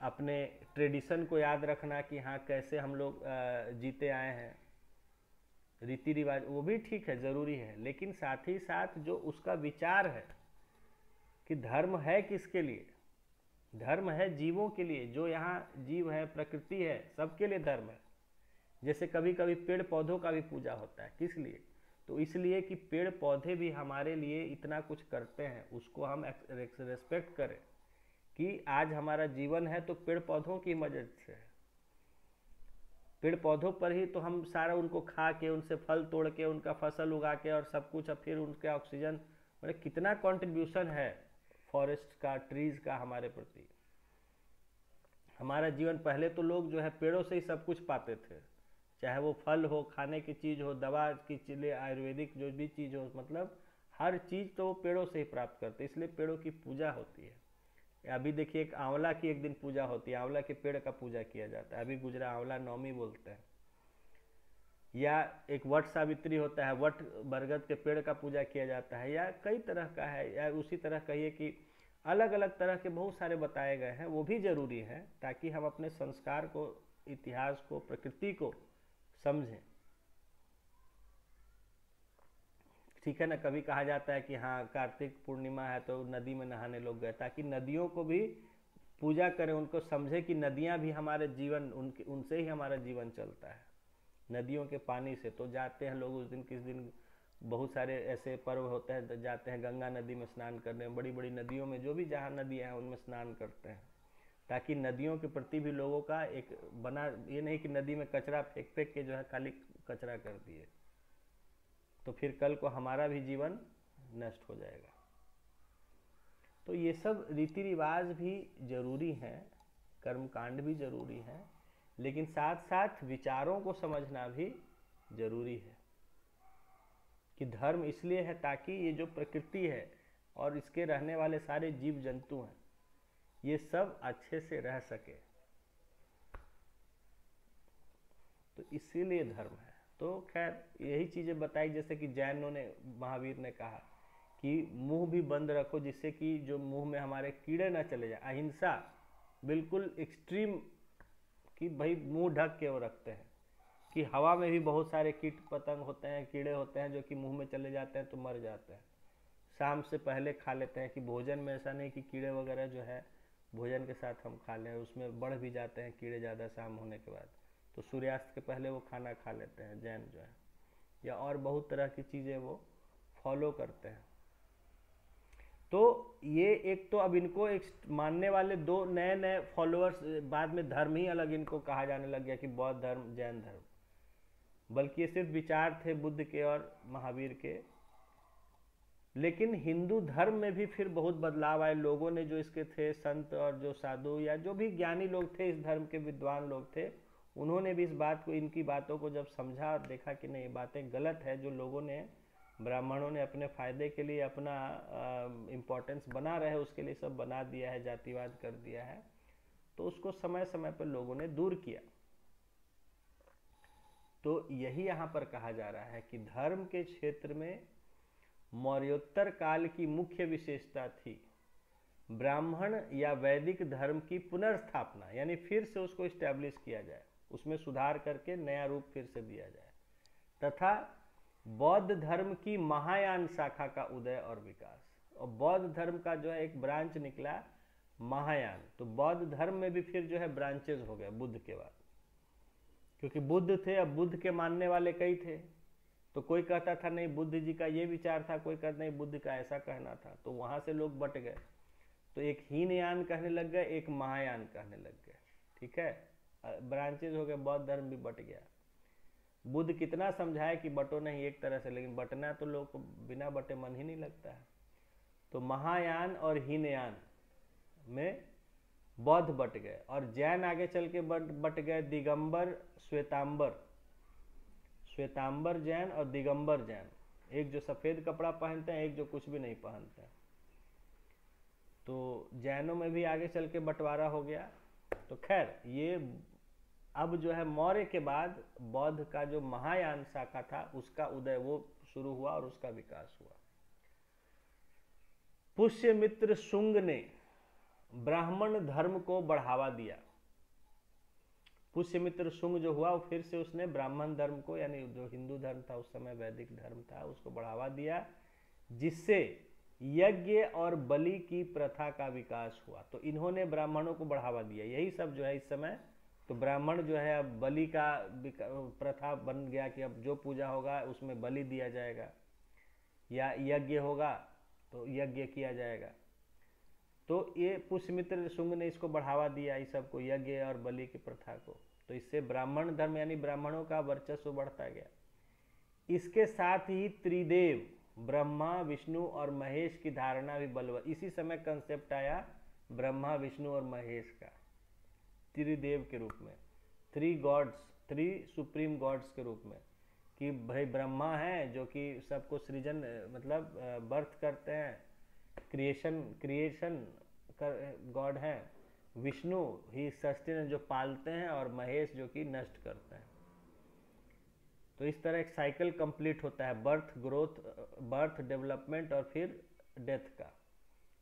अपने ट्रेडिशन को याद रखना कि हाँ कैसे हम लोग जीते आए हैं, रीति रिवाज, वो भी ठीक है, ज़रूरी है। लेकिन साथ ही साथ जो उसका विचार है कि धर्म है किसके लिए, धर्म है जीवों के लिए, जो यहाँ जीव है, प्रकृति है, सबके लिए धर्म है। जैसे कभी कभी पेड़ पौधों का भी पूजा होता है, किस लिए? तो इसलिए कि पेड़ पौधे भी हमारे लिए इतना कुछ करते हैं, उसको हम रेस्पेक्ट करें कि आज हमारा जीवन है तो पेड़ पौधों की मदद से है। पेड़ पौधों पर ही तो हम सारा उनको खा के, उनसे फल तोड़ के, उनका फसल उगा के और सब कुछ, अब फिर उनका ऑक्सीजन, मतलब कितना कंट्रीब्यूशन है फॉरेस्ट का, ट्रीज का हमारे प्रति। हमारा जीवन, पहले तो लोग जो है पेड़ों से ही सब कुछ पाते थे, चाहे वो फल हो, खाने की चीज़ हो, दवा की चीज़ें, आयुर्वेदिक जो भी चीज़ हो, मतलब हर चीज़ तो वो पेड़ों से ही प्राप्त करते, इसलिए पेड़ों की पूजा होती है। अभी देखिए एक आंवला की एक दिन पूजा होती है, आंवला के पेड़ का पूजा किया जाता है, अभी गुजरा आंवला नवमी बोलते हैं। या एक वट सावित्री होता है, वट बरगद के पेड़ का पूजा किया जाता है, या कई तरह का है। या उसी तरह कहिए कि अलग अलग तरह के बहुत सारे बताए गए हैं, वो भी जरूरी है ताकि हम अपने संस्कार को, इतिहास को, प्रकृति को समझें। ठीक है ना, कभी कहा जाता है कि हाँ कार्तिक पूर्णिमा है तो नदी में नहाने लोग गए, ताकि नदियों को भी पूजा करें, उनको समझे कि नदियाँ भी हमारे जीवन, उनसे ही हमारा जीवन चलता है, नदियों के पानी से। तो जाते हैं लोग उस दिन, किस दिन बहुत सारे ऐसे पर्व होते हैं, तो जाते हैं गंगा नदी में स्नान करने, बड़ी बड़ी नदियों में, जो भी जहाँ नदियाँ हैं उनमें स्नान करते हैं, ताकि नदियों के प्रति भी लोगों का एक बना, ये नहीं कि नदी में कचरा फेंक फेंक के जो है खाली कचरा कर दिए, तो फिर कल को हमारा भी जीवन नष्ट हो जाएगा। तो ये सब रीति रिवाज भी जरूरी हैं, कर्मकांड भी जरूरी हैं, लेकिन साथ साथ विचारों को समझना भी जरूरी है कि धर्म इसलिए है ताकि ये जो प्रकृति है और इसके रहने वाले सारे जीव जंतु हैं, ये सब अच्छे से रह सके, तो इसीलिए धर्म है। तो खैर यही चीज़ें बताई, जैसे कि जैनों ने, महावीर ने कहा कि मुंह भी बंद रखो, जिससे कि जो मुंह में हमारे कीड़े ना चले जाए। अहिंसा बिल्कुल एक्सट्रीम, कि भाई मुंह ढक के वो रखते हैं, कि हवा में भी बहुत सारे कीट पतंग होते हैं, कीड़े होते हैं जो कि मुंह में चले जाते हैं तो मर जाते हैं। शाम से पहले खा लेते हैं, कि भोजन में ऐसा नहीं कि कीड़े वगैरह जो है भोजन के साथ हम खा लें, उसमें बढ़ भी जाते हैं कीड़े ज़्यादा शाम होने के बाद, तो सूर्यास्त के पहले वो खाना खा लेते हैं जैन जो है, या और बहुत तरह की चीज़ें वो फॉलो करते हैं। तो ये एक तो अब इनको एक मानने वाले दो नए नए फॉलोअर्स, बाद में धर्म ही अलग इनको कहा जाने लग गया कि बौद्ध धर्म, जैन धर्म, बल्कि ये सिर्फ विचार थे बुद्ध के और महावीर के। लेकिन हिंदू धर्म में भी फिर बहुत बदलाव आए, लोगों ने जो इसके थे संत और जो साधु या जो भी ज्ञानी लोग थे, इस धर्म के विद्वान लोग थे, उन्होंने भी इस बात को, इनकी बातों को जब समझा और देखा कि नहीं ये बातें गलत है, जो लोगों ने, ब्राह्मणों ने अपने फायदे के लिए अपना इम्पोर्टेंस बना रहे, उसके लिए सब बना दिया है, जातिवाद कर दिया है, तो उसको समय समय पर लोगों ने दूर किया। तो यही यहाँ पर कहा जा रहा है कि धर्म के क्षेत्र में मौर्योत्तर काल की मुख्य विशेषता थी ब्राह्मण या वैदिक धर्म की पुनर्स्थापना, यानी फिर से उसको इस्टेब्लिश किया जाए, उसमें सुधार करके नया रूप फिर से दिया जाए, तथा बौद्ध धर्म की महायान शाखा का उदय और विकास। और बौद्ध धर्म का जो है एक ब्रांच निकला महायान, तो बौद्ध धर्म में भी फिर जो है ब्रांचेज हो गए बुद्ध के बाद, क्योंकि बुद्ध थे, अब बुद्ध के मानने वाले कई थे, तो कोई कहता था नहीं बुद्ध जी का ये विचार था, कोई कहता नहीं बुद्ध का ऐसा कहना था, तो वहां से लोग बट गए, तो एक हीनयान कहने लग गए, एक महायान कहने लग गए। ठीक है, ब्रांचेज हो गए, बौद्ध धर्म भी बट गया। बुद्ध कितना समझाए कि बटो नहीं एक तरह से, लेकिन बटना तो लोग को बिना बटे मन ही नहीं लगता है। तो महायान और हीनयान में बौद्ध बट गए, और जैन आगे चल के बट गए दिगंबर श्वेतांबर, श्वेतांबर जैन और दिगंबर जैन, एक जो सफेद कपड़ा पहनते हैं, एक जो कुछ भी नहीं पहनते हैं। तो जैनों में भी आगे चल के बंटवारा हो गया। तो खैर ये अब जो है मौर्य के बाद बौद्ध का जो महायान शाखा था उसका उदय, वो शुरू हुआ और उसका विकास हुआ। पुष्यमित्र शुंग ने ब्राह्मण धर्म को बढ़ावा दिया। पुष्यमित्र शुंग जो हुआ वो फिर से उसने ब्राह्मण धर्म को, यानी जो हिंदू धर्म था उस समय वैदिक धर्म था, उसको बढ़ावा दिया, जिससे यज्ञ और बलि की प्रथा का विकास हुआ। तो इन्होंने ब्राह्मणों को बढ़ावा दिया, यही सब जो है इस समय। तो ब्राह्मण जो है अब बलि का प्रथा बन गया कि अब जो पूजा होगा उसमें बलि दिया जाएगा, या यज्ञ होगा तो यज्ञ किया जाएगा। तो ये पुष्यमित्र शुंग ने इसको बढ़ावा दिया, इस सब को, यज्ञ और बलि की प्रथा को। तो इससे ब्राह्मण धर्म यानी ब्राह्मणों का वर्चस्व बढ़ता गया। इसके साथ ही त्रिदेव ब्रह्मा विष्णु और महेश की धारणा भी बलवत, इसी समय कंसेप्ट आया ब्रह्मा विष्णु और महेश का, त्रिदेव के रूप में, three gods, three supreme gods के रूप में, कि भाई ब्रह्मा है जो कि सबको सृजन मतलब बर्थ करते हैं, क्रिएशन गॉड है, विष्णु ही सस्टेन जो पालते हैं, और महेश जो कि नष्ट करते हैं। तो इस तरह एक साइकिल कंप्लीट होता है, बर्थ, ग्रोथ, बर्थ, डेवलपमेंट और फिर डेथ का।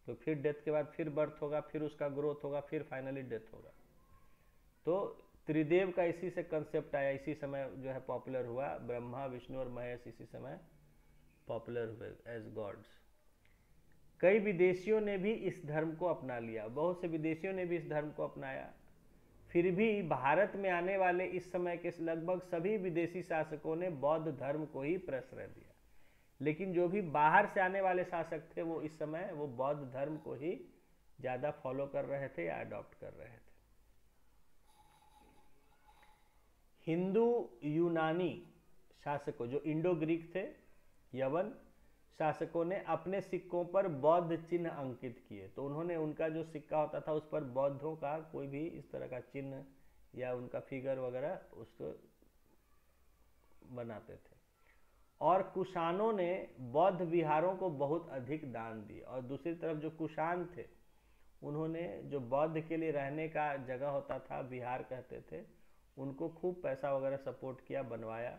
तो फिर डेथ के बाद फिर बर्थ होगा, फिर उसका ग्रोथ होगा, फिर फाइनली डेथ होगा। तो त्रिदेव का इसी से कंसेप्ट आया, इसी समय जो है पॉपुलर हुआ, ब्रह्मा विष्णु और महेश इसी समय पॉपुलर हुए एज गॉड्स। कई विदेशियों ने भी इस धर्म को अपना लिया, बहुत से विदेशियों ने भी इस धर्म को अपनाया। फिर भी भारत में आने वाले इस समय के लगभग सभी विदेशी शासकों ने बौद्ध धर्म को ही प्रश्रय दिया। लेकिन जो भी बाहर से आने वाले शासक थे वो इस समय वो बौद्ध धर्म को ही ज़्यादा फॉलो कर रहे थे या अडॉप्ट कर रहे थे। हिंदू यूनानी शासकों, जो इंडो ग्रीक थे, यवन शासकों ने अपने सिक्कों पर बौद्ध चिन्ह अंकित किए। तो उन्होंने उनका जो सिक्का होता था उस पर बौद्धों का कोई भी इस तरह का चिन्ह या उनका फिगर वगैरह उसको बनाते थे। और कुषाणों ने बौद्ध विहारों को बहुत अधिक दान दिए, और दूसरी तरफ जो कुषाण थे उन्होंने जो बौद्ध के लिए रहने का जगह होता था, विहार कहते थे, उनको खूब पैसा वगैरह सपोर्ट किया, बनवाया।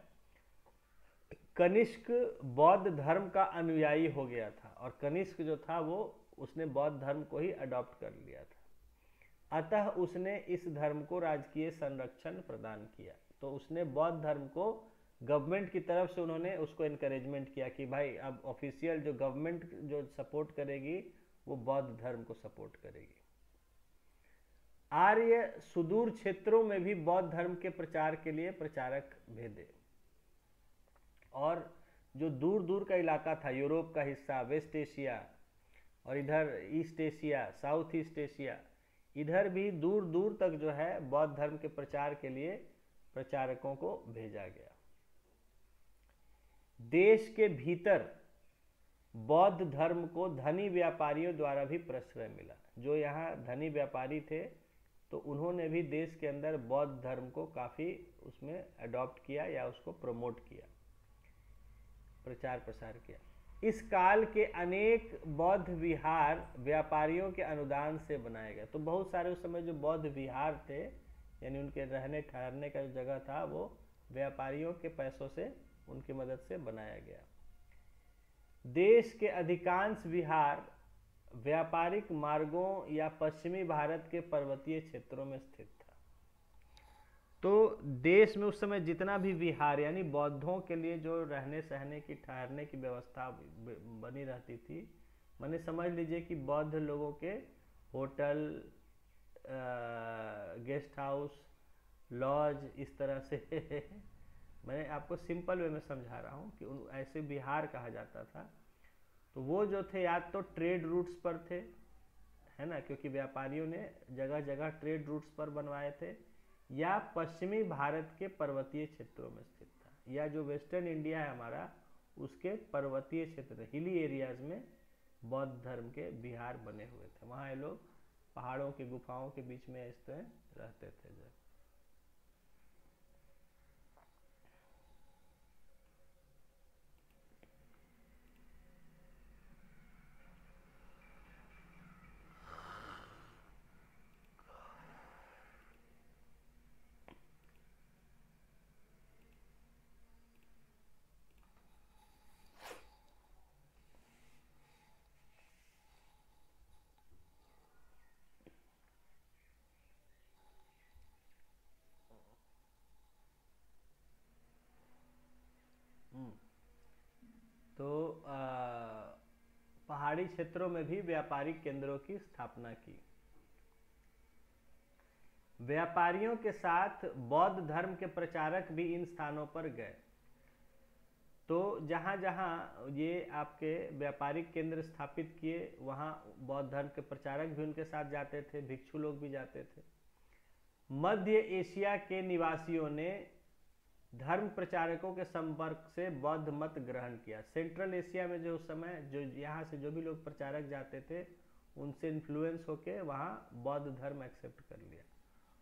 कनिष्क बौद्ध धर्म का अनुयायी हो गया था, और कनिष्क जो था वो उसने बौद्ध धर्म को ही अडॉप्ट कर लिया था। अतः उसने इस धर्म को राजकीय संरक्षण प्रदान किया। तो उसने बौद्ध धर्म को गवर्नमेंट की तरफ से उन्होंने उसको इनकरेजमेंट किया कि भाई अब ऑफिशियल जो गवर्नमेंट जो सपोर्ट करेगी वो बौद्ध धर्म को सपोर्ट करेगी। आर्य सुदूर क्षेत्रों में भी बौद्ध धर्म के प्रचार के लिए प्रचारक भेजे, और जो दूर दूर का इलाका था, यूरोप का हिस्सा, वेस्ट एशिया और इधर east Asia, south east Asia, इधर भी दूर दूर तक जो है बौद्ध धर्म के प्रचार के लिए प्रचारकों को भेजा गया। देश के भीतर बौद्ध धर्म को धनी व्यापारियों द्वारा भी प्रश्रय मिला। जो यहाँ धनी व्यापारी थे तो उन्होंने भी देश के अंदर बौद्ध धर्म को काफ़ी उसमें अडॉप्ट किया या उसको प्रमोट किया, प्रचार प्रसार किया। इस काल के अनेक बौद्ध विहार व्यापारियों के अनुदान से बनाए गए। तो बहुत सारे उस समय जो बौद्ध विहार थे, यानी उनके रहने ठहरने का जो जगह था, वो व्यापारियों के पैसों से, उनकी मदद से बनाया गया। देश के अधिकांश विहार व्यापारिक मार्गों या पश्चिमी भारत के पर्वतीय क्षेत्रों में स्थित था। तो देश में उस समय जितना भी विहार यानी बौद्धों के लिए जो रहने सहने की, ठहरने की व्यवस्था बनी रहती थी, मैंने समझ लीजिए कि बौद्ध लोगों के होटल, गेस्ट हाउस, लॉज, इस तरह से मैं आपको सिंपल वे में समझा रहा हूँ कि ऐसे विहार कहा जाता था। तो वो जो थे या तो ट्रेड रूट्स पर थे, है ना, क्योंकि व्यापारियों ने जगह जगह ट्रेड रूट्स पर बनवाए थे, या पश्चिमी भारत के पर्वतीय क्षेत्रों में स्थित था, या जो वेस्टर्न इंडिया है हमारा उसके पर्वतीय क्षेत्र, हिली एरियाज में बौद्ध धर्म के विहार बने हुए थे। वहाँ ये लोग पहाड़ों की गुफाओं के बीच में इस तरह रहते थे। तो पहाड़ी क्षेत्रों में भी व्यापारिक केंद्रों की स्थापना की। व्यापारियों के साथ बौद्ध धर्म के प्रचारक भी इन स्थानों पर गए। तो जहाँ जहाँ ये आपके व्यापारिक केंद्र स्थापित किए वहाँ बौद्ध धर्म के प्रचारक भी उनके साथ जाते थे, भिक्षु लोग भी जाते थे। मध्य एशिया के निवासियों ने धर्म प्रचारकों के संपर्क से बौद्ध मत ग्रहण किया। सेंट्रल एशिया में जो उस समय जो यहाँ से जो भी लोग प्रचारक जाते थे उनसे इन्फ्लुएंस होके वहाँ बौद्ध धर्म एक्सेप्ट कर लिया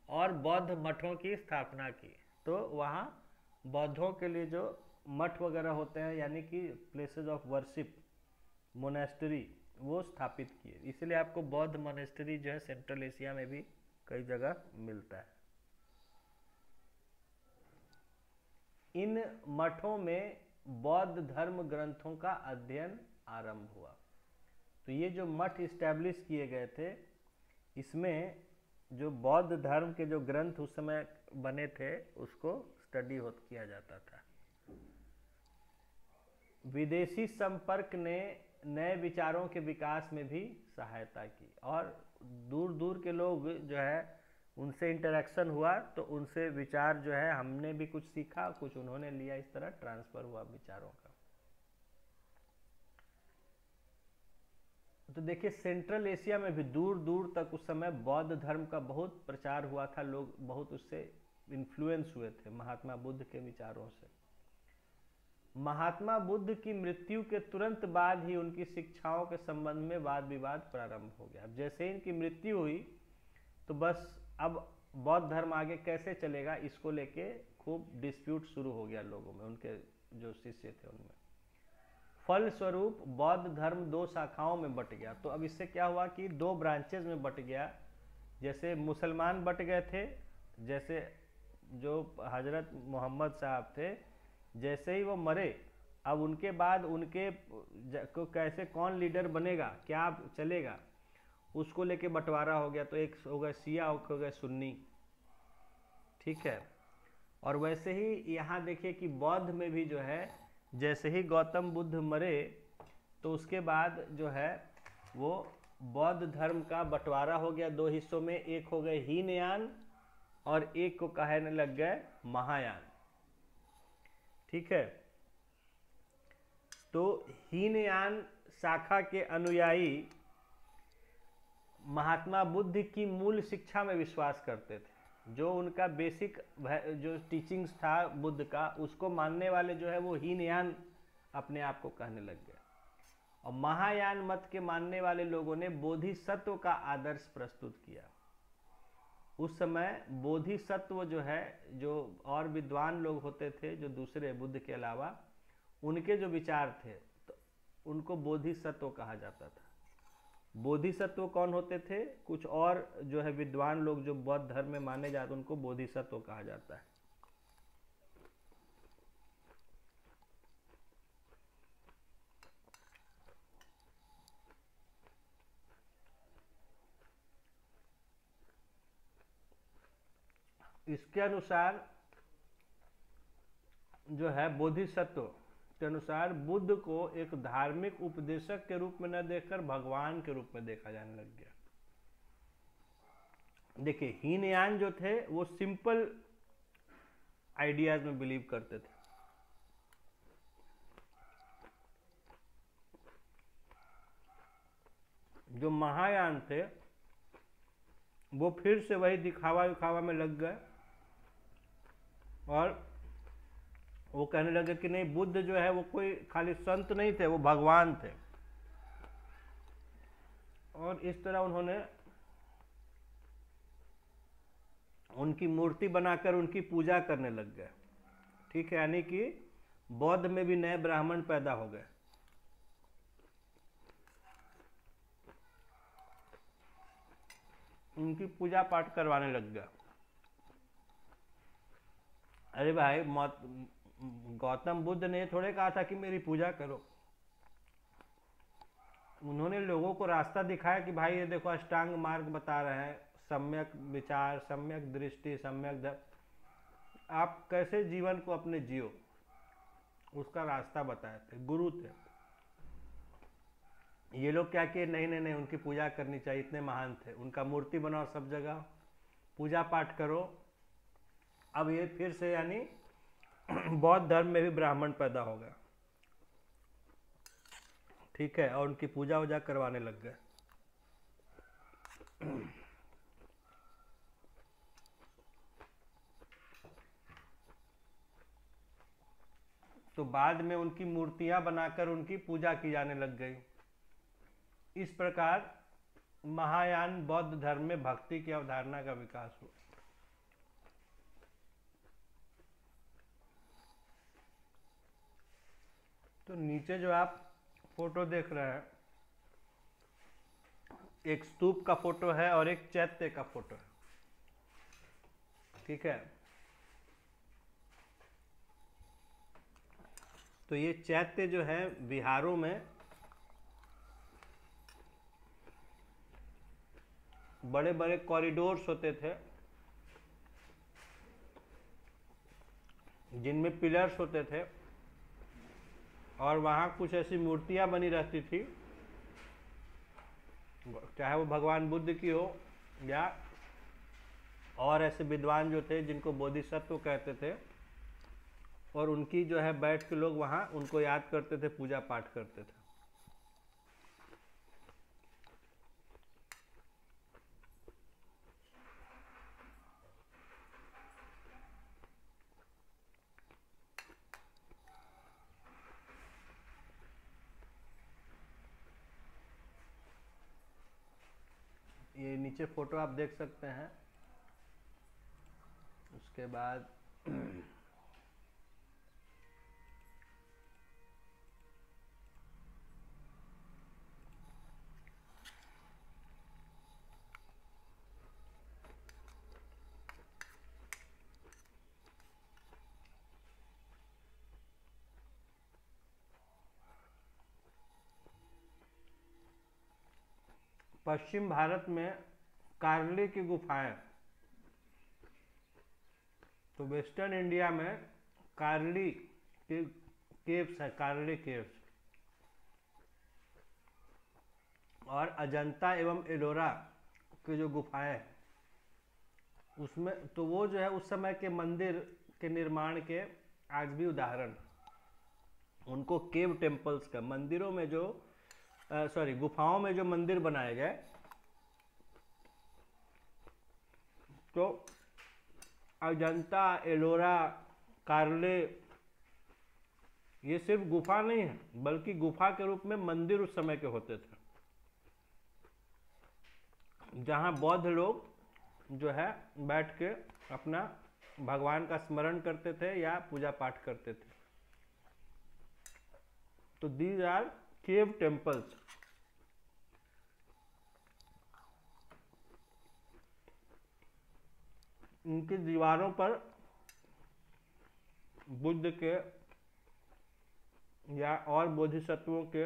और बौद्ध मठों की स्थापना की। तो वहाँ बौद्धों के लिए जो मठ वगैरह होते हैं यानी कि प्लेसेस ऑफ वर्शिप, मोनेस्ट्री, वो स्थापित किए। इसलिए आपको बौद्ध मोनेस्ट्री जो है सेंट्रल एशिया में भी कई जगह मिलता है। इन मठों में बौद्ध धर्म ग्रंथों का अध्ययन आरंभ हुआ। तो ये जो मठ इस्टेब्लिश किए गए थे इसमें जो बौद्ध धर्म के जो ग्रंथ उस समय बने थे उसको स्टडी किया जाता था। विदेशी संपर्क ने नए विचारों के विकास में भी सहायता की और दूर दूर के लोग जो है उनसे इंटरेक्शन हुआ तो उनसे विचार जो है हमने भी कुछ सीखा, कुछ उन्होंने लिया, इस तरह ट्रांसफर हुआ विचारों का। तो देखिए सेंट्रल एशिया में भी दूर दूर तक उस समय बौद्ध धर्म का बहुत प्रचार हुआ था, लोग बहुत उससे इन्फ्लुएंस हुए थे महात्मा बुद्ध के विचारों से। महात्मा बुद्ध की मृत्यु के तुरंत बाद ही उनकी शिक्षाओं के संबंध में वाद विवाद प्रारंभ हो गया। अब जैसे इनकी मृत्यु हुई तो बस अब बौद्ध धर्म आगे कैसे चलेगा इसको लेके खूब डिस्प्यूट शुरू हो गया लोगों में, उनके जो शिष्य थे उनमें। फलस्वरूप बौद्ध धर्म दो शाखाओं में बट गया। तो अब इससे क्या हुआ कि दो ब्रांचेज में बट गया। जैसे मुसलमान बट गए थे, जैसे जो हजरत मोहम्मद साहब थे, जैसे ही वो मरे अब उनके बाद उनके को कैसे कौन लीडर बनेगा, क्या चलेगा, उसको लेके बंटवारा हो गया। तो एक हो गए शिया, एक हो गए सुन्नी, ठीक है। और वैसे ही यहाँ देखिए कि बौद्ध में भी जो है जैसे ही गौतम बुद्ध मरे तो उसके बाद जो है वो बौद्ध धर्म का बंटवारा हो गया दो हिस्सों में। एक हो गए हीनयान और एक को कहने लग गए महायान, ठीक है। तो हीनयान शाखा के अनुयायी महात्मा बुद्ध की मूल शिक्षा में विश्वास करते थे। जो उनका बेसिक जो टीचिंग्स था बुद्ध का, उसको मानने वाले जो है वो हीनयान अपने आप को कहने लग गए। और महायान मत के मानने वाले लोगों ने बोधिसत्व का आदर्श प्रस्तुत किया। उस समय बोधिसत्व जो है, जो और विद्वान लोग होते थे जो दूसरे बुद्ध के अलावा, उनके जो विचार थे तो उनको बोधिसत्व कहा जाता था। बोधिसत्व कौन होते थे? कुछ और जो है विद्वान लोग जो बौद्ध धर्म में माने जाते उनको बोधिसत्व कहा जाता है। इसके अनुसार जो है बोधिसत्व के अनुसार बुद्ध को एक धार्मिक उपदेशक के रूप में न देखकर भगवान के रूप में देखा जाने लग गया। देखिए हीनयान जो थे वो सिंपल आइडियाज में बिलीव करते थे। जो महायान थे वो फिर से वही दिखावा में लग गए और वो कहने लगे कि नहीं, बुद्ध जो है वो कोई खाली संत नहीं थे, वो भगवान थे। और इस तरह उन्होंने उनकी मूर्ति बनाकर उनकी पूजा करने लग गए, ठीक है। यानी कि बौद्ध में भी नए ब्राह्मण पैदा हो गए। उनकी पूजा पाठ करवाने लग गया। अरे भाई, गौतम बुद्ध ने थोड़े कहा था कि मेरी पूजा करो। उन्होंने लोगों को रास्ता दिखाया कि भाई ये देखो अष्टांग मार्ग बता रहे हैं, सम्यक विचार, सम्यक दृष्टि, सम्यक आप कैसे जीवन को अपने जियो, उसका रास्ता बताए थे, गुरु थे। ये लोग क्या किए, नहीं नहीं नहीं, उनकी पूजा करनी चाहिए, इतने महान थे, उनका मूर्ति बनाओ सब जगह, पूजा पाठ करो। अब ये फिर से यानी बौद्ध धर्म में भी ब्राह्मण पैदा हो गया, ठीक है, और उनकी पूजा वूजा करवाने लग गए। तो बाद में उनकी मूर्तियां बनाकर उनकी पूजा की जाने लग गई। इस प्रकार महायान बौद्ध धर्म में भक्ति की अवधारणा का विकास हुआ। तो नीचे जो आप फोटो देख रहे हैं, एक स्तूप का फोटो है और एक चैत्य का फोटो है, ठीक है। तो ये चैत्य जो है बिहारों में बड़े बड़े कॉरिडोर्स होते थे जिनमें पिलर्स होते थे और वहाँ कुछ ऐसी मूर्तियाँ बनी रहती थी, चाहे वो भगवान बुद्ध की हो या और ऐसे विद्वान जो थे जिनको बोधिसत्व कहते थे, और उनकी जो है बैठ के लोग वहाँ उनको याद करते थे, पूजा पाठ करते थे। ये नीचे फोटो आप देख सकते हैं। उसके बाद पश्चिम भारत में कार्ली की गुफाएं, तो वेस्टर्न इंडिया में कार्ली के केव्स है, कार्ली केव्स, और अजंता एवं एलोरा की जो गुफाएं हैं उसमें, तो वो जो है उस समय के मंदिर के निर्माण के आज भी उदाहरण, उनको केव टेम्पल्स का, मंदिरों में जो गुफाओं में जो मंदिर बनाए गए, तो अजंता, एलोरा, कार्ले, ये सिर्फ गुफा नहीं है बल्कि गुफा के रूप में मंदिर उस समय के होते थे, जहां बौद्ध लोग जो है बैठ के अपना भगवान का स्मरण करते थे या पूजा पाठ करते थे। तो दीज आर केव टेम्पल्स। इनकी दीवारों पर बुद्ध के या और बोधिसत्वों के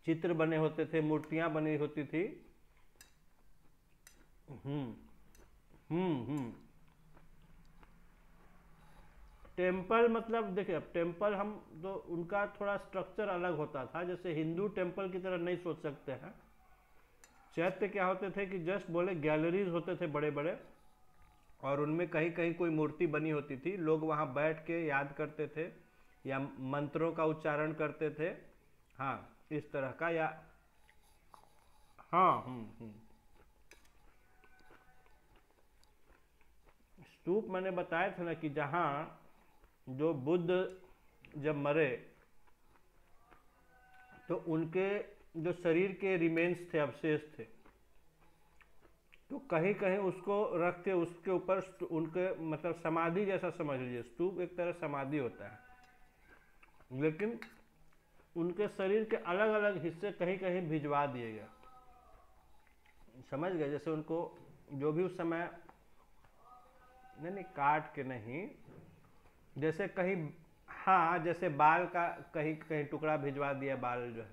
चित्र बने होते थे, मूर्तियां बनी होती थी। टेम्पल मतलब देखिए, अब टेम्पल हम तो उनका थोड़ा स्ट्रक्चर अलग होता था, जैसे हिंदू टेम्पल की तरह नहीं सोच सकते हैं। चैत्य क्या होते थे कि जस्ट बोले गैलरीज होते थे बड़े बड़े, और उनमें कहीं कहीं कोई मूर्ति बनी होती थी, लोग वहाँ बैठ के याद करते थे या मंत्रों का उच्चारण करते थे, हाँ इस तरह का, या हाँ स्तूप मैंने बताया था ना कि जहाँ जो बुद्ध जब मरे तो उनके जो शरीर के रिमेन्स थे, अवशेष थे, तो कहीं कहीं उसको रख के उसके ऊपर उनके मतलब समाधि जैसा समझ लीजिए, स्तूप एक तरह समाधि होता है, लेकिन उनके शरीर के अलग अलग हिस्से कहीं कहीं भिजवा दिए गए, समझ गए, जैसे उनको जो भी उस समय नहीं काट के नहीं, जैसे कहीं, हाँ जैसे बाल का कहीं कहीं टुकड़ा भिजवा दिया, बाल जो है,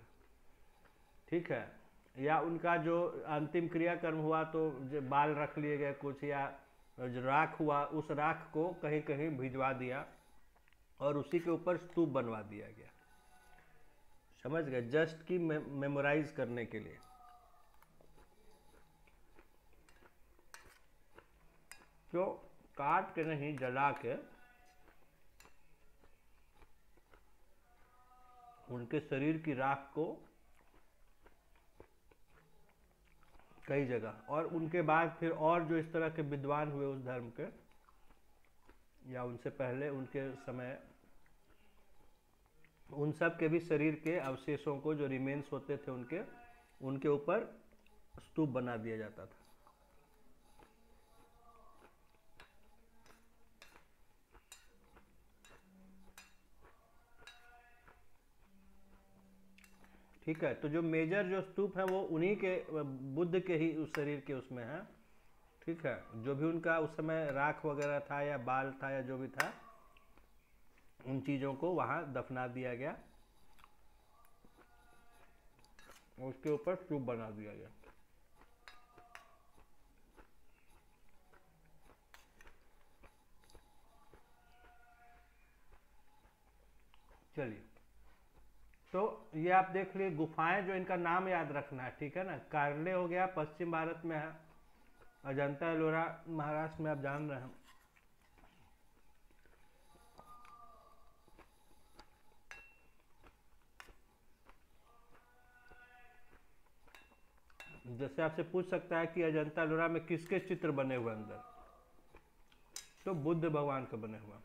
ठीक है, या उनका जो अंतिम क्रियाकर्म हुआ तो जो बाल रख लिए गए कुछ, या जो राख हुआ उस राख को कहीं कहीं भिजवा दिया और उसी के ऊपर स्तूप बनवा दिया गया। समझ गए, जस्ट की मेमोराइज करने के लिए। तो काट के नहीं, जला के उनके शरीर की राख को कई जगह, और उनके बाद फिर और जो इस तरह के विद्वान हुए उस धर्म के या उनसे पहले उनके समय, उन सब के भी शरीर के अवशेषों को, जो रिमेन्स होते थे उनके ऊपर स्तूप बना दिया जाता था। ठीक है, तो जो मेजर जो स्तूप है वो उन्हीं के, बुद्ध के ही उस शरीर के उसमें है। ठीक है, जो भी उनका उस समय राख वगैरह था या बाल था या जो भी था, उन चीज़ों को वहाँ दफना दिया गया, उसके ऊपर स्तूप बना दिया गया। चलिए, तो ये आप देख लिए गुफाएं, जो इनका नाम याद रखना है, ठीक है ना। कार्ले हो गया, पश्चिम भारत में है। अजंता एलोरा महाराष्ट्र में, आप जान रहे हैं। जैसे आपसे पूछ सकता है कि अजंता एलोरा में किसके चित्र बने हुए अंदर, तो बुद्ध भगवान के बने हुए।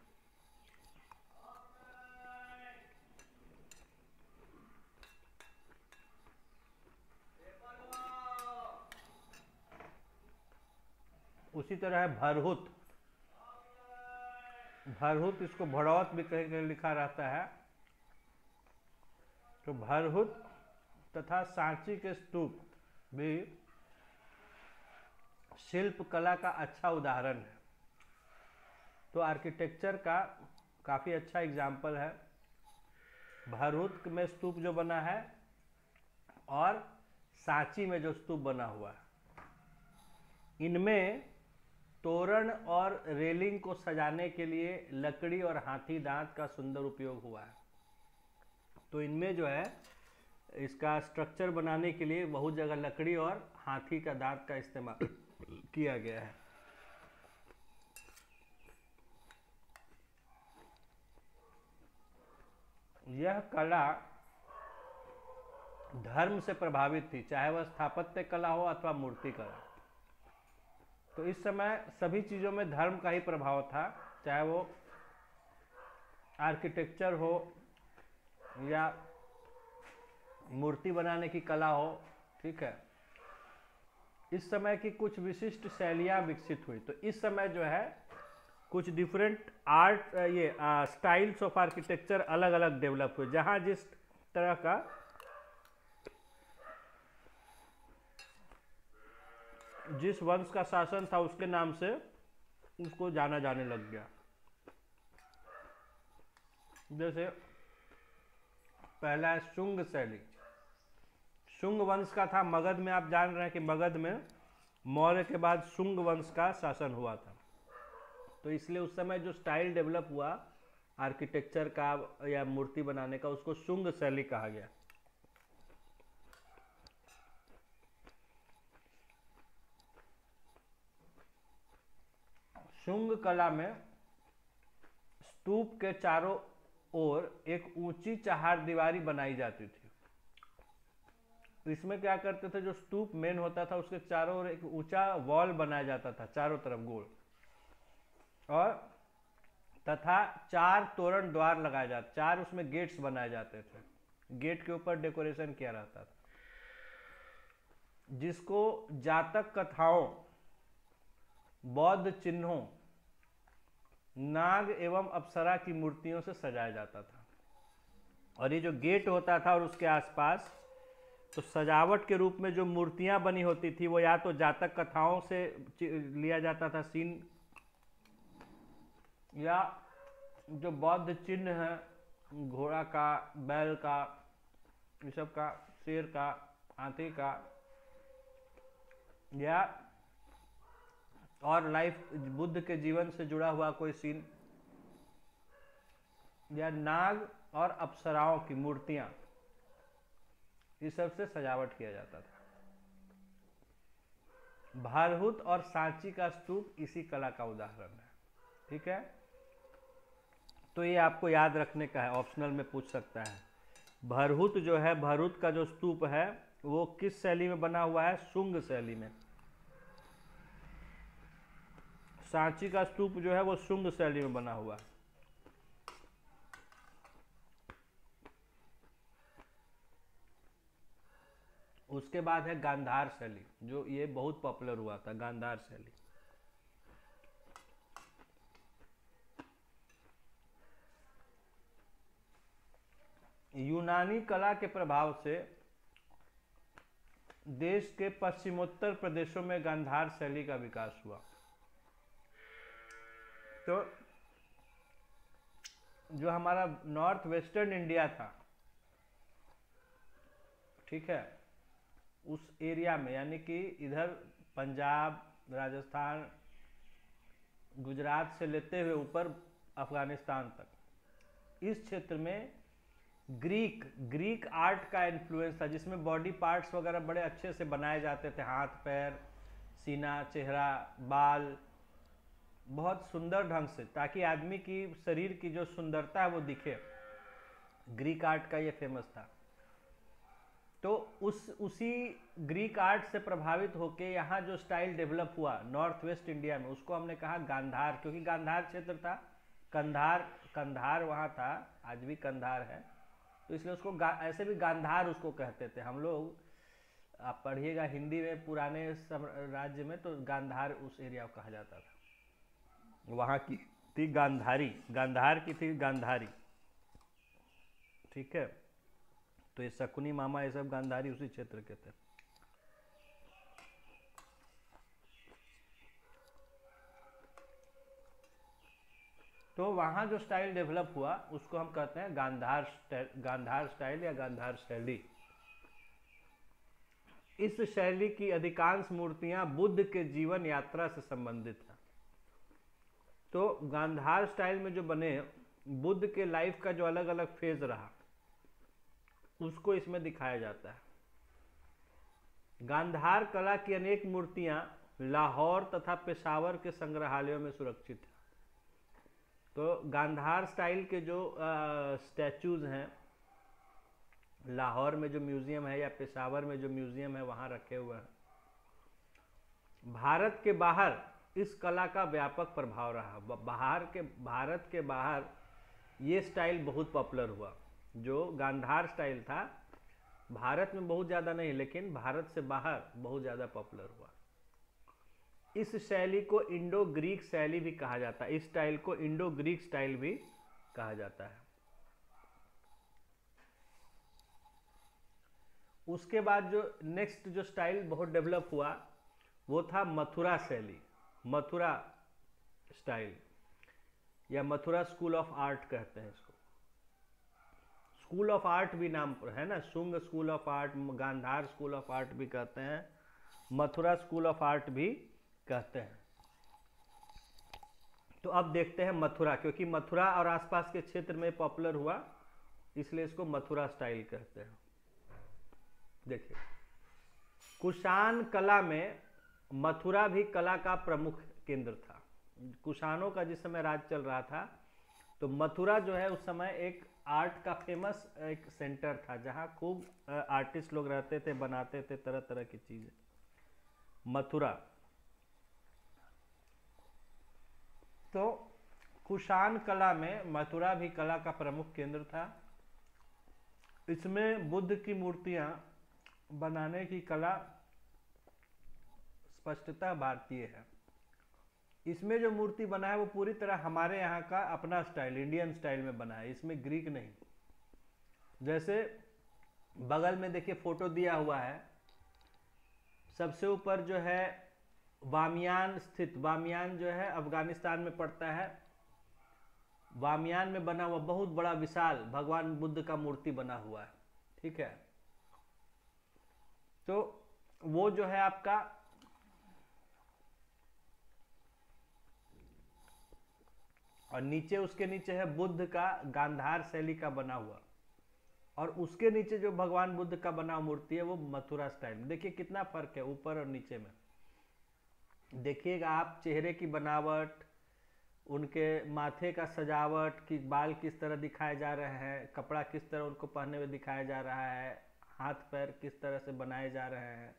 उसी तरह है भरहुत। भरहुत, इसको भड़ौत भी कहीं कहीं लिखा रहता है। तो भरहुत तथा सांची के स्तूप भी शिल्प कला का अच्छा उदाहरण है। तो आर्किटेक्चर का काफ़ी अच्छा एग्जाम्पल है भरहुत में स्तूप जो बना है, और सांची में जो स्तूप बना हुआ है। इनमें तोरण और रेलिंग को सजाने के लिए लकड़ी और हाथी दांत का सुंदर उपयोग हुआ है। तो इनमें जो है, इसका स्ट्रक्चर बनाने के लिए बहुत जगह लकड़ी और हाथी का दांत का इस्तेमाल किया गया है। यह कला धर्म से प्रभावित थी, चाहे वह स्थापत्य कला हो अथवा मूर्ति कला। तो इस समय सभी चीज़ों में धर्म का ही प्रभाव था, चाहे वो आर्किटेक्चर हो या मूर्ति बनाने की कला हो। ठीक है, इस समय की कुछ विशिष्ट शैलियाँ विकसित हुई। तो इस समय जो है कुछ डिफरेंट आर्ट, ये स्टाइल्स ऑफ आर्किटेक्चर अलग अलग डेवलप हुए, जहाँ जिस तरह का जिस वंश का शासन था उसके नाम से उसको जाना जाने लग गया। जैसे पहला है शुंग शैली। शुंग वंश का था मगध में, आप जान रहे हैं कि मगध में मौर्य के बाद शुंग वंश का शासन हुआ था। तो इसलिए उस समय जो स्टाइल डेवलप हुआ आर्किटेक्चर का या मूर्ति बनाने का, उसको शुंग शैली कहा गया। शुंग कला में स्तूप के चारों ओर एक ऊंची चहार दीवारी बनाई जाती थी। इसमें क्या करते थे, जो स्तूप मेन होता था उसके चारों ओर एक ऊंचा वॉल बनाया जाता था चारों तरफ गोल, और तथा 4 तोरण द्वार लगाए जाते, 4 उसमें गेट्स बनाए जाते थे। गेट के ऊपर डेकोरेशन किया रहता था, जिसको जातक कथाओं, बौद्ध चिन्हों, नाग एवं अप्सरा की मूर्तियों से सजाया जाता था। और ये जो गेट होता था और उसके आसपास, तो सजावट के रूप में जो मूर्तियां बनी होती थी वो या तो जातक कथाओं से लिया जाता था सीन, या जो बौद्ध चिन्ह है, घोड़ा का, बैल का, ये सब का, शेर का, हाथी का, या और लाइफ बुद्ध के जीवन से जुड़ा हुआ कोई सीन, या नाग और अप्सराओं की मूर्तियां, इस सब से सजावट किया जाता था। भारहूत और सांची का स्तूप इसी कला का उदाहरण है। ठीक है, तो ये आपको याद रखने का है, ऑप्शनल में पूछ सकता है। भारहूत जो है, भारहूत का जो स्तूप है वो किस शैली में बना हुआ है? शुंग शैली में। सांची का स्तूप जो है वो शुंग शैली में बना हुआ है। उसके बाद है गांधार शैली, जो ये बहुत पॉपुलर हुआ था, गांधार शैली। यूनानी कला के प्रभाव से देश के पश्चिमोत्तर प्रदेशों में गांधार शैली का विकास हुआ। तो जो हमारा नॉर्थ वेस्टर्न इंडिया था, ठीक है, उस एरिया में, यानी कि इधर पंजाब, राजस्थान, गुजरात से लेते हुए ऊपर अफगानिस्तान तक, इस क्षेत्र में ग्रीक आर्ट का इन्फ्लुएंस था, जिसमें बॉडी पार्ट्स वगैरह बड़े अच्छे से बनाए जाते थे, हाथ पैर, सीना, चेहरा, बाल, बहुत सुंदर ढंग से, ताकि आदमी की शरीर की जो सुंदरता है वो दिखे। ग्रीक आर्ट का ये फेमस था। तो उसी ग्रीक आर्ट से प्रभावित होकर यहाँ जो स्टाइल डेवलप हुआ नॉर्थ वेस्ट इंडिया में, उसको हमने कहा गांधार, क्योंकि गांधार क्षेत्र था, कंधार वहाँ था, आज भी कंधार है, तो इसलिए उसको ऐसे भी गांधार उसको कहते थे हम लोग। आप पढ़िएगा हिंदी में पुराने राज्य में, तो गांधार उस एरिया को कहा जाता था। वहाँ की थी गांधारी, गांधार की थी गांधारी। ठीक है, तो ये शकुनी मामा ये सब गांधारी उसी क्षेत्र के थे। तो वहाँ जो स्टाइल डेवलप हुआ उसको हम कहते हैं गांधार स्टाइल या गांधार शैली। इस शैली की अधिकांश मूर्तियां बुद्ध के जीवन यात्रा से संबंधित हैं। तो गांधार स्टाइल में जो बने, बुद्ध के लाइफ का जो अलग अलग फेज रहा उसको इसमें दिखाया जाता है। गांधार कला की अनेक मूर्तियां लाहौर तथा पेशावर के संग्रहालयों में सुरक्षित हैं। तो गांधार स्टाइल के जो स्टैचूज हैं, लाहौर में जो म्यूजियम है या पेशावर में जो म्यूजियम है वहाँ रखे हुए हैं। भारत के बाहर इस कला का व्यापक प्रभाव रहा। भारत के बाहर ये स्टाइल बहुत पॉपुलर हुआ। जो गांधार स्टाइल था भारत में बहुत ज़्यादा नहीं, लेकिन भारत से बाहर बहुत ज़्यादा पॉपुलर हुआ। इस शैली को इंडो ग्रीक शैली भी कहा जाता है। इस स्टाइल को इंडो ग्रीक स्टाइल भी कहा जाता है। उसके बाद जो नेक्स्ट जो स्टाइल बहुत डेवलप हुआ वो था मथुरा शैली, मथुरा स्टाइल या मथुरा स्कूल ऑफ आर्ट कहते हैं इसको। स्कूल ऑफ आर्ट भी नाम है ना, Shunga school of art, Gandhara school of art भी कहते हैं, मथुरा स्कूल ऑफ आर्ट भी कहते हैं। तो अब देखते हैं मथुरा, क्योंकि मथुरा और आसपास के क्षेत्र में पॉपुलर हुआ इसलिए इसको मथुरा स्टाइल कहते हैं। देखिए, कुषाण कला में मथुरा भी कला का प्रमुख केंद्र था। कुषाणों का जिस समय राज चल रहा था, तो मथुरा जो है उस समय एक आर्ट का फेमस एक सेंटर था, जहाँ खूब आर्टिस्ट लोग रहते थे, बनाते थे तरह तरह की चीजें। मथुरा, तो कुषाण कला में मथुरा भी कला का प्रमुख केंद्र था। इसमें बुद्ध की मूर्तियां बनाने की कला स्पष्टतः भारतीय है। इसमें जो मूर्ति बना है वो पूरी तरह हमारे यहाँ का अपना स्टाइल, इंडियन स्टाइल में बना है, इसमें ग्रीक नहीं। जैसे बगल में देखिए फोटो दिया हुआ है, सबसे ऊपर जो है बामियान स्थित, बामियान जो है अफगानिस्तान में पड़ता है, बामियान में बना हुआ बहुत बड़ा विशाल भगवान बुद्ध का मूर्ति बना हुआ है। ठीक है, तो वो जो है आपका और नीचे उसके नीचे है बुद्ध का गांधार शैली का बना हुआ। और उसके नीचे जो भगवान बुद्ध का बना मूर्ति है वो मथुरा स्टाइल में। देखिए कितना फर्क है ऊपर और नीचे में। देखिएगा आप चेहरे की बनावट, उनके माथे का सजावट कि बाल किस तरह दिखाए जा रहे हैं, कपड़ा किस तरह उनको पहने हुए दिखाया जा रहा है, हाथ पैर किस तरह से बनाए जा रहे हैं।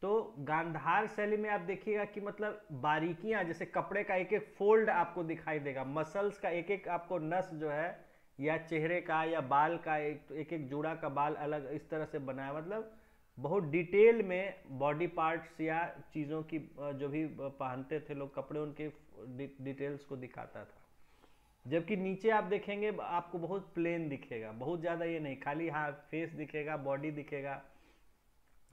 तो गांधार शैली में आप देखिएगा कि मतलब बारीकियां, जैसे कपड़े का एक एक फोल्ड आपको दिखाई देगा, मसल्स का एक एक आपको नस जो है, या चेहरे का या बाल का एक एक जोड़ा का बाल अलग इस तरह से बनाया, मतलब बहुत डिटेल में बॉडी पार्ट्स या चीज़ों की जो भी पहनते थे लोग कपड़े, उनके डिटेल्स को दिखाता था। जबकि नीचे आप देखेंगे आपको बहुत प्लेन दिखेगा, बहुत ज़्यादा ये नहीं, खाली हाँ फेस दिखेगा, बॉडी दिखेगा,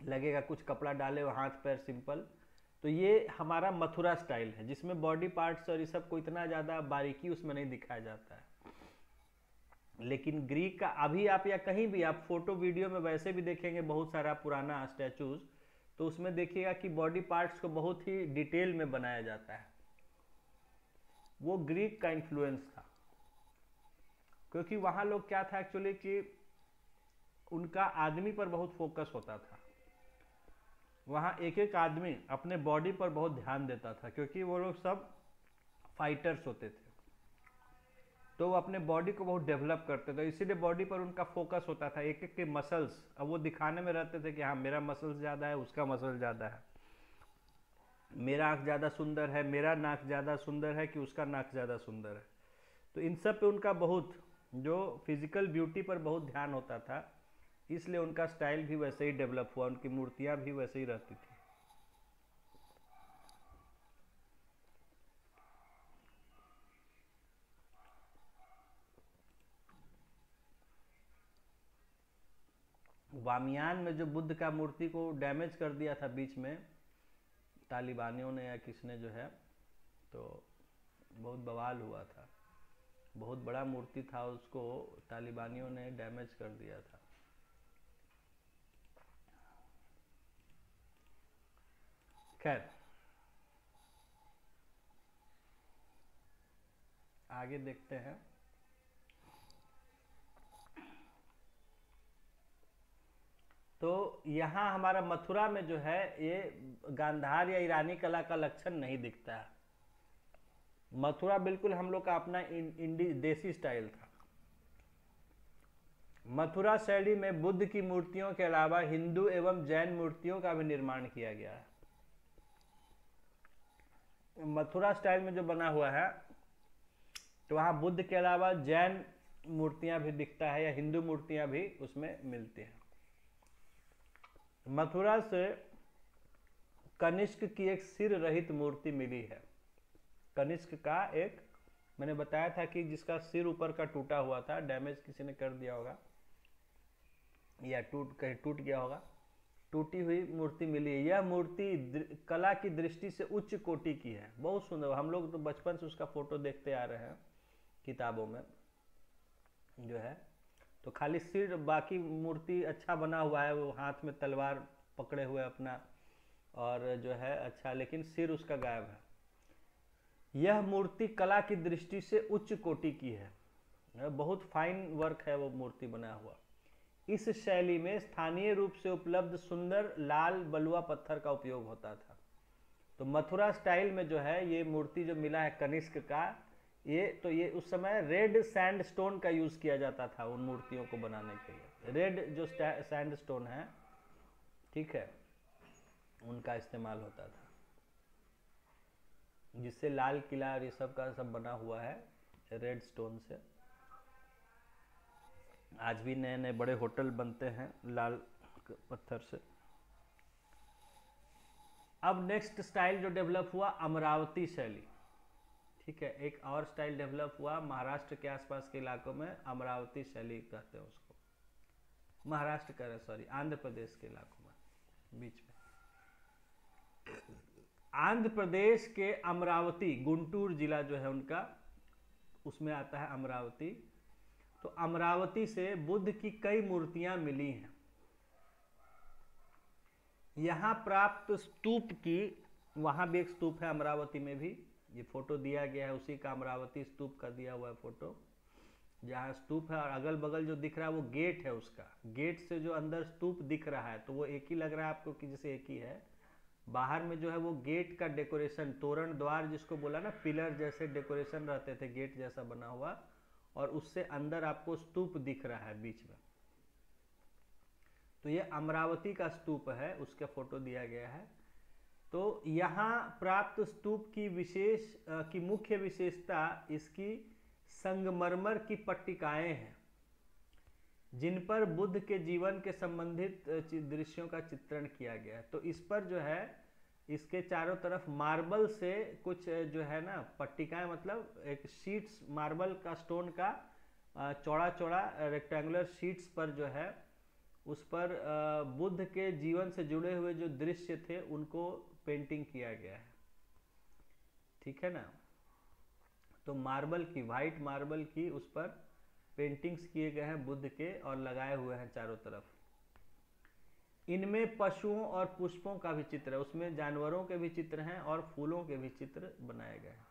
लगेगा कुछ कपड़ा डाले हो, हाथ पैर सिंपल। तो ये हमारा मथुरा स्टाइल है जिसमें बॉडी पार्ट्स और ये सब को इतना ज़्यादा बारीकी उसमें नहीं दिखाया जाता है। लेकिन ग्रीक का अभी आप या कहीं भी आप फोटो वीडियो में वैसे भी देखेंगे बहुत सारा पुराना स्टैचूज, तो उसमें देखिएगा कि बॉडी पार्ट्स को बहुत ही डिटेल में बनाया जाता है। वो ग्रीक का इन्फ्लुएंस था, क्योंकि वहाँ लोग क्या था एक्चुअली कि उनका आदमी पर बहुत फोकस होता था। वहाँ एक एक आदमी अपने बॉडी पर बहुत ध्यान देता था, क्योंकि वो लोग सब फाइटर्स होते थे, तो वो अपने बॉडी को बहुत डेवलप करते थे, इसीलिए बॉडी पर उनका फोकस होता था, एक एक के मसल्स। अब वो दिखाने में रहते थे कि हाँ मेरा मसल्स ज़्यादा है, उसका मसल ज़्यादा है, मेरा आँख ज़्यादा सुंदर है, मेरा नाक ज़्यादा सुंदर है कि उसका नाक ज़्यादा सुंदर है। तो इन सब पे उनका बहुत जो फिजिकल ब्यूटी पर बहुत ध्यान होता था, इसलिए उनका स्टाइल भी वैसे ही डेवलप हुआ, उनकी मूर्तियाँ भी वैसे ही रहती थी। बामियान में जो बुद्ध का मूर्ति को डैमेज कर दिया था बीच में तालिबानियों ने या किसने जो है, तो बहुत बवाल हुआ था। बहुत बड़ा मूर्ति था, उसको तालिबानियों ने डैमेज कर दिया था। खैर आगे देखते हैं। तो यहाँ हमारा मथुरा में जो है ये गांधार या ईरानी कला का लक्षण नहीं दिखता है। मथुरा बिल्कुल हम लोग का अपना इंडी देसी स्टाइल था। मथुरा शैली में बुद्ध की मूर्तियों के अलावा हिंदू एवं जैन मूर्तियों का भी निर्माण किया गया है। मथुरा स्टाइल में जो बना हुआ है, तो वहाँ बुद्ध के अलावा जैन मूर्तियां भी दिखता है या हिंदू मूर्तियां भी उसमें मिलती हैं। मथुरा से कनिष्क की एक सिर रहित मूर्ति मिली है। कनिष्क का एक, मैंने बताया था कि जिसका सिर ऊपर का टूटा हुआ था, डैमेज किसी ने कर दिया होगा या कहीं टूट गया होगा, टूटी हुई मूर्ति मिली है। यह मूर्ति कला की दृष्टि से उच्च कोटि की है, बहुत सुंदर। हम लोग तो बचपन से उसका फोटो देखते आ रहे हैं किताबों में जो है। तो खाली सिर, बाकी मूर्ति अच्छा बना हुआ है, वो हाथ में तलवार पकड़े हुए अपना, और जो है अच्छा, लेकिन सिर उसका गायब है। यह मूर्ति कला की दृष्टि से उच्च कोटि की है, बहुत फाइन वर्क है वो मूर्ति बना हुआ। इस शैली में स्थानीय रूप से उपलब्ध सुंदर लाल बलुआ पत्थर का उपयोग होता था। तो मथुरा स्टाइल में जो है ये मूर्ति जो मिला है कनिष्क का, ये उस समय रेड सैंड स्टोन का यूज किया जाता था उन मूर्तियों को बनाने के लिए। रेड जो सैंड स्टोन है, ठीक है, उनका इस्तेमाल होता था, जिससे लाल किला और ये सब का सब बना हुआ है रेड स्टोन से। आज भी नए नए बड़े होटल बनते हैं लाल पत्थर से। अब नेक्स्ट स्टाइल जो डेवलप हुआ, अमरावती शैली। ठीक है, एक और स्टाइल डेवलप हुआ महाराष्ट्र के आसपास के इलाकों में, अमरावती शैली कहते हैं उसको। महाराष्ट्र कह रहे, सॉरी, आंध्र प्रदेश के इलाकों में बीच में। आंध्र प्रदेश के अमरावती, गुंटूर जिला जो है उनका, उसमें आता है अमरावती। तो अमरावती से बुद्ध की कई मूर्तियां मिली हैं। यहाँ प्राप्त स्तूप की, वहाँ भी एक स्तूप है अमरावती में भी, ये फोटो दिया गया है उसी का, अमरावती स्तूप का दिया हुआ है फोटो। जहाँ स्तूप है, और अगल बगल जो दिख रहा है वो गेट है उसका, गेट से जो अंदर स्तूप दिख रहा है तो वो एक ही लग रहा है आपको कि जैसे एक ही है। बाहर में जो है वो गेट का डेकोरेशन, तोरण द्वार जिसको बोला ना, पिलर जैसे डेकोरेशन रहते थे, गेट जैसा बना हुआ, और उससे अंदर आपको स्तूप दिख रहा है बीच में। तो ये अमरावती का स्तूप है, उसका फोटो दिया गया है। तो यहाँ प्राप्त स्तूप की मुख्य विशेषता इसकी संगमरमर की पट्टिकाएं हैं, जिन पर बुद्ध के जीवन के संबंधित दृश्यों का चित्रण किया गया है। तो इस पर जो है इसके चारों तरफ मार्बल से कुछ जो है ना पट्टिकाएं, मतलब एक शीट्स, मार्बल का, स्टोन का चौड़ा चौड़ा रेक्टेंगुलर शीट्स पर जो है उस पर बुद्ध के जीवन से जुड़े हुए जो दृश्य थे उनको पेंटिंग किया गया है, ठीक है ना। तो मार्बल की, वाइट मार्बल की उस पर पेंटिंग्स किए गए हैं बुद्ध के और लगाए हुए हैं चारों तरफ। इनमें पशुओं और पुष्पों का भी चित्र है, उसमें जानवरों के भी चित्र हैं और फूलों के भी चित्र बनाए गए हैं।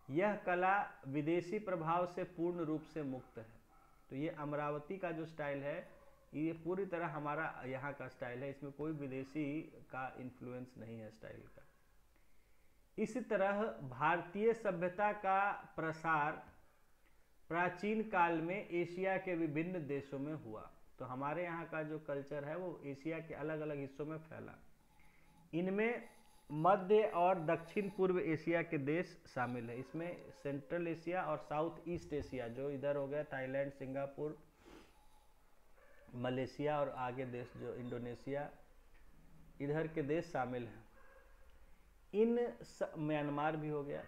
यह कला विदेशी प्रभाव से पूर्ण रूप से मुक्त है। तो ये अमरावती का जो स्टाइल है ये पूरी तरह हमारा यहाँ का स्टाइल है, इसमें कोई विदेशी का इन्फ्लुएंस नहीं है स्टाइल का। इसी तरह भारतीय सभ्यता का प्रसार प्राचीन काल में एशिया के विभिन्न देशों में हुआ। तो हमारे यहाँ का जो कल्चर है वो एशिया के अलग अलग हिस्सों में फैला। इनमें मध्य और दक्षिण पूर्व एशिया के देश शामिल है। इसमें सेंट्रल एशिया और साउथ ईस्ट एशिया, जो इधर हो गया थाईलैंड, सिंगापुर, मलेशिया और आगे देश जो इंडोनेशिया, इधर के देश शामिल हैं। म्यांमार भी हो गया।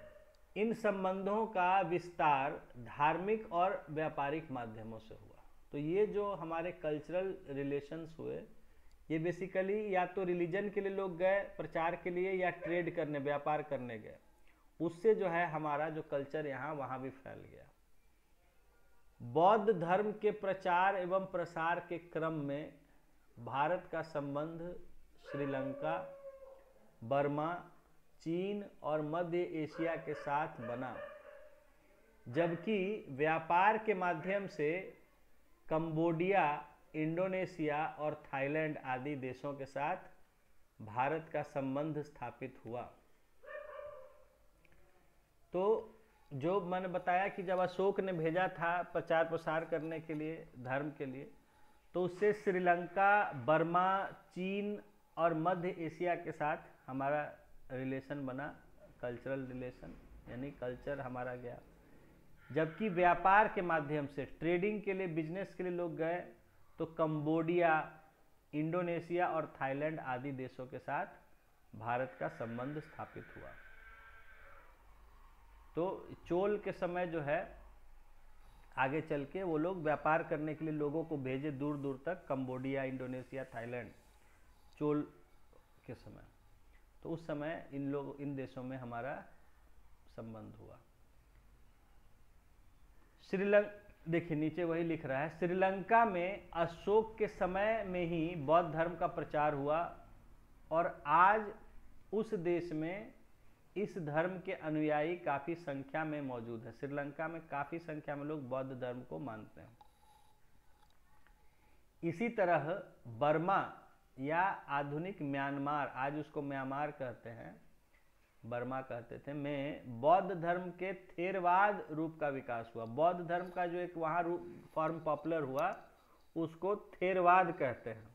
इन संबंधों का विस्तार धार्मिक और व्यापारिक माध्यमों से हुआ। तो ये जो हमारे कल्चरल रिलेशंस हुए, ये बेसिकली या तो रिलीजन के लिए लोग गए प्रचार के लिए, या ट्रेड करने, व्यापार करने गए, उससे जो है हमारा जो कल्चर यहाँ वहाँ भी फैल गया। बौद्ध धर्म के प्रचार एवं प्रसार के क्रम में भारत का संबंध श्रीलंका, बर्मा, चीन और मध्य एशिया के साथ बना, जबकि व्यापार के माध्यम से कंबोडिया, इंडोनेशिया और थाईलैंड आदि देशों के साथ भारत का संबंध स्थापित हुआ। तो जो मैंने बताया कि जब अशोक ने भेजा था प्रचार प्रसार करने के लिए, धर्म के लिए, तो उससे श्रीलंका, बर्मा, चीन और मध्य एशिया के साथ हमारा रिलेशन बना, कल्चरल रिलेशन, यानी कल्चर हमारा गया। जबकि व्यापार के माध्यम से, ट्रेडिंग के लिए, बिजनेस के लिए लोग गए, तो कंबोडिया, इंडोनेशिया और थाईलैंड आदि देशों के साथ भारत का संबंध स्थापित हुआ। तो चोल के समय जो है आगे चल के वो लोग व्यापार करने के लिए लोगों को भेजे दूर दूर तक, कंबोडिया, इंडोनेशिया, थाईलैंड, चोल के समय। तो उस समय इन देशों में हमारा संबंध हुआ। देखिए नीचे वही लिख रहा है, श्रीलंका में अशोक के समय में ही बौद्ध धर्म का प्रचार हुआ और आज उस देश में इस धर्म के अनुयायी काफी संख्या में मौजूद है। श्रीलंका में काफी संख्या में लोग बौद्ध धर्म को मानते हैं। इसी तरह बर्मा या आधुनिक म्यांमार, आज उसको म्यांमार कहते हैं, बर्मा कहते थे, में बौद्ध धर्म के थेरवाद रूप का विकास हुआ। बौद्ध धर्म का जो एक वहाँ फॉर्म पॉपुलर हुआ उसको थेरवाद कहते हैं,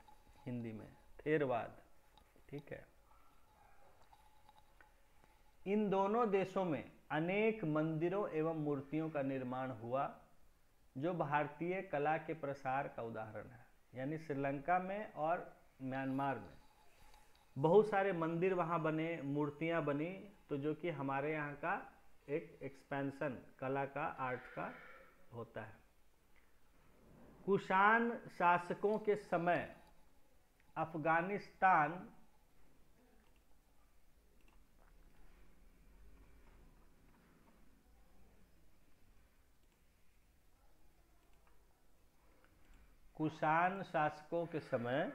हिंदी में थेरवाद, ठीक है। इन दोनों देशों में अनेक मंदिरों एवं मूर्तियों का निर्माण हुआ जो भारतीय कला के प्रसार का उदाहरण है। यानी श्रीलंका में और म्यांमार में बहुत सारे मंदिर वहाँ बने, मूर्तियाँ बनी, तो जो कि हमारे यहाँ का एक एक्सपेंशन कला का, आर्ट का होता है। कुषाण शासकों के समय अफगानिस्तान कुषाण शासकों के समय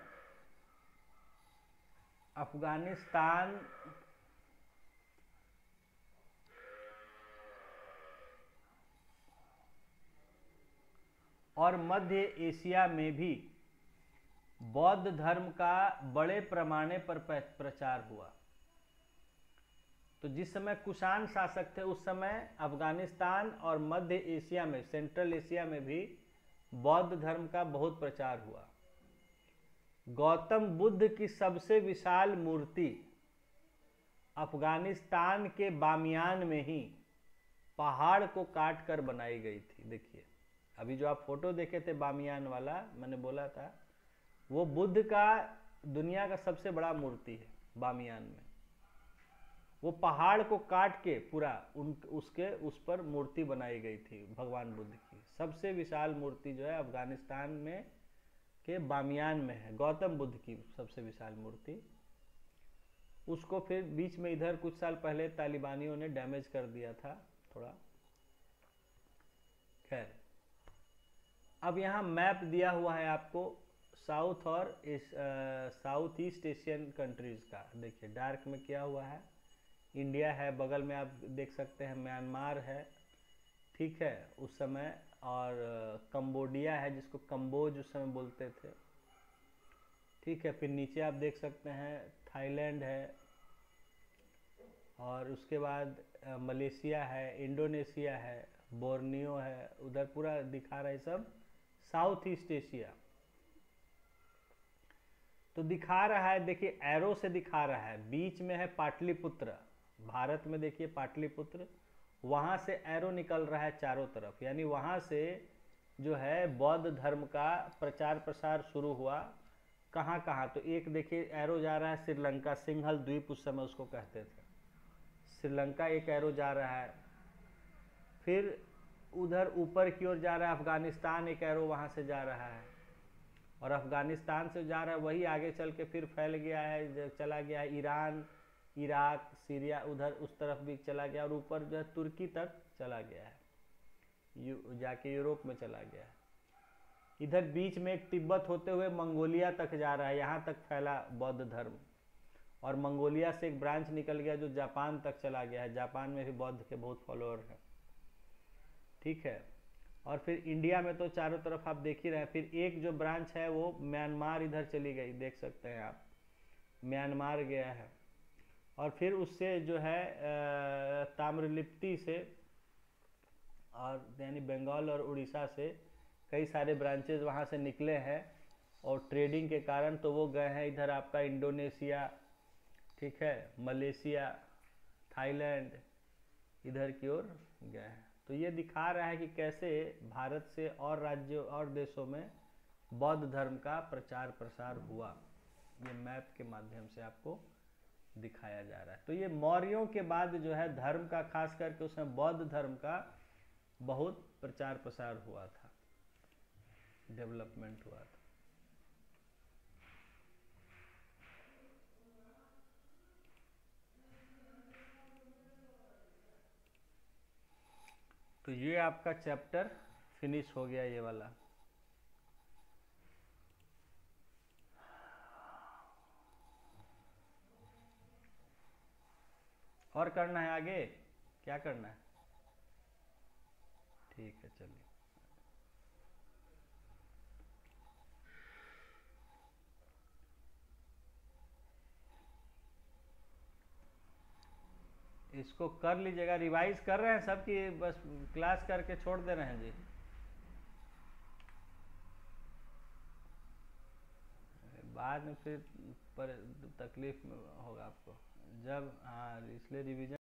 अफगानिस्तान और मध्य एशिया में भी बौद्ध धर्म का बड़े पैमाने पर प्रचार हुआ। तो जिस समय कुषाण शासक थे उस समय अफगानिस्तान और मध्य एशिया में, सेंट्रल एशिया में भी बौद्ध धर्म का बहुत प्रचार हुआ। गौतम बुद्ध की सबसे विशाल मूर्ति अफगानिस्तान के बामियान में ही पहाड़ को काट कर बनाई गई थी। देखिए अभी जो आप फोटो देखे थे बामियान वाला, मैंने बोला था वो बुद्ध का दुनिया का सबसे बड़ा मूर्ति है बामियान में। वो पहाड़ को काट के पूरा उस पर मूर्ति बनाई गई थी भगवान बुद्ध की। सबसे विशाल मूर्ति जो है अफगानिस्तान में के बामियान में है, गौतम बुद्ध की सबसे विशाल मूर्ति। उसको फिर बीच में इधर कुछ साल पहले तालिबानियों ने डैमेज कर दिया था थोड़ा। खैर, अब यहाँ मैप दिया हुआ है आपको साउथ और साउथ ईस्ट एशियन कंट्रीज का। देखिए डार्क में किया हुआ है, इंडिया है बगल में, आप देख सकते हैं म्यांमार है, ठीक है उस समय, और कंबोडिया है जिसको कंबोज उस समय बोलते थे, ठीक है। फिर नीचे आप देख सकते हैं थाईलैंड है, और उसके बाद मलेशिया है, इंडोनेशिया है, बोर्नियो है, उधर पूरा दिखा रहा है सब साउथ ईस्ट एशिया। तो दिखा रहा है, देखिए एरो से दिखा रहा है, बीच में है पाटलिपुत्र, भारत में देखिए पाटलिपुत्र, वहाँ से एरो निकल रहा है चारों तरफ, यानी वहाँ से जो है बौद्ध धर्म का प्रचार प्रसार शुरू हुआ। कहाँ कहाँ, तो एक देखिए एरो जा रहा है श्रीलंका, सिंघल द्वीप उस समय उसको कहते थे, श्रीलंका एक एरो जा रहा है। फिर उधर ऊपर की ओर जा रहा है अफगानिस्तान, एक एरो वहाँ से जा रहा है, और अफगानिस्तान से जा रहा है वही आगे चल के फिर फैल गया है, चला गया है ईरान, इराक, सीरिया, उधर उस तरफ भी चला गया, और ऊपर जो है तुर्की तक चला गया है, जाके यूरोप में चला गया है। इधर बीच में एक तिब्बत होते हुए मंगोलिया तक जा रहा है, यहाँ तक फैला बौद्ध धर्म, और मंगोलिया से एक ब्रांच निकल गया जो जापान तक चला गया है, जापान में भी बौद्ध के बहुत फॉलोअर हैं, ठीक है। और फिर इंडिया में तो चारों तरफ आप देख ही रहे हैं। फिर एक जो ब्रांच है वो म्यांमार इधर चली गई, देख सकते हैं आप, म्यांमार गया है। और फिर उससे जो है ताम्रलिप्ति से, और यानी बंगाल और उड़ीसा से कई सारे ब्रांचेज वहाँ से निकले हैं, और ट्रेडिंग के कारण तो वो गए हैं इधर आपका इंडोनेशिया, ठीक है, मलेशिया, थाईलैंड, इधर की ओर गए हैं। तो ये दिखा रहा है कि कैसे भारत से और राज्यों और देशों में बौद्ध धर्म का प्रचार प्रसार हुआ, ये मैप के माध्यम से आपको दिखाया जा रहा है। तो ये मौर्यों के बाद जो है धर्म का, खास करके उसमें बौद्ध धर्म का बहुत प्रचार प्रसार हुआ था, डेवलपमेंट हुआ था। तो ये आपका चैप्टर फिनिश हो गया, ये वाला। और करना है आगे, क्या करना है? ठीक है, चलिए। इसको कर लीजिएगा, रिवाइज कर रहे हैं सब कि बस क्लास करके छोड़ दे रहे हैं जी? बाद में फिर पर तकलीफ होगा आपको जब, हाँ, इसलिए रिवीजन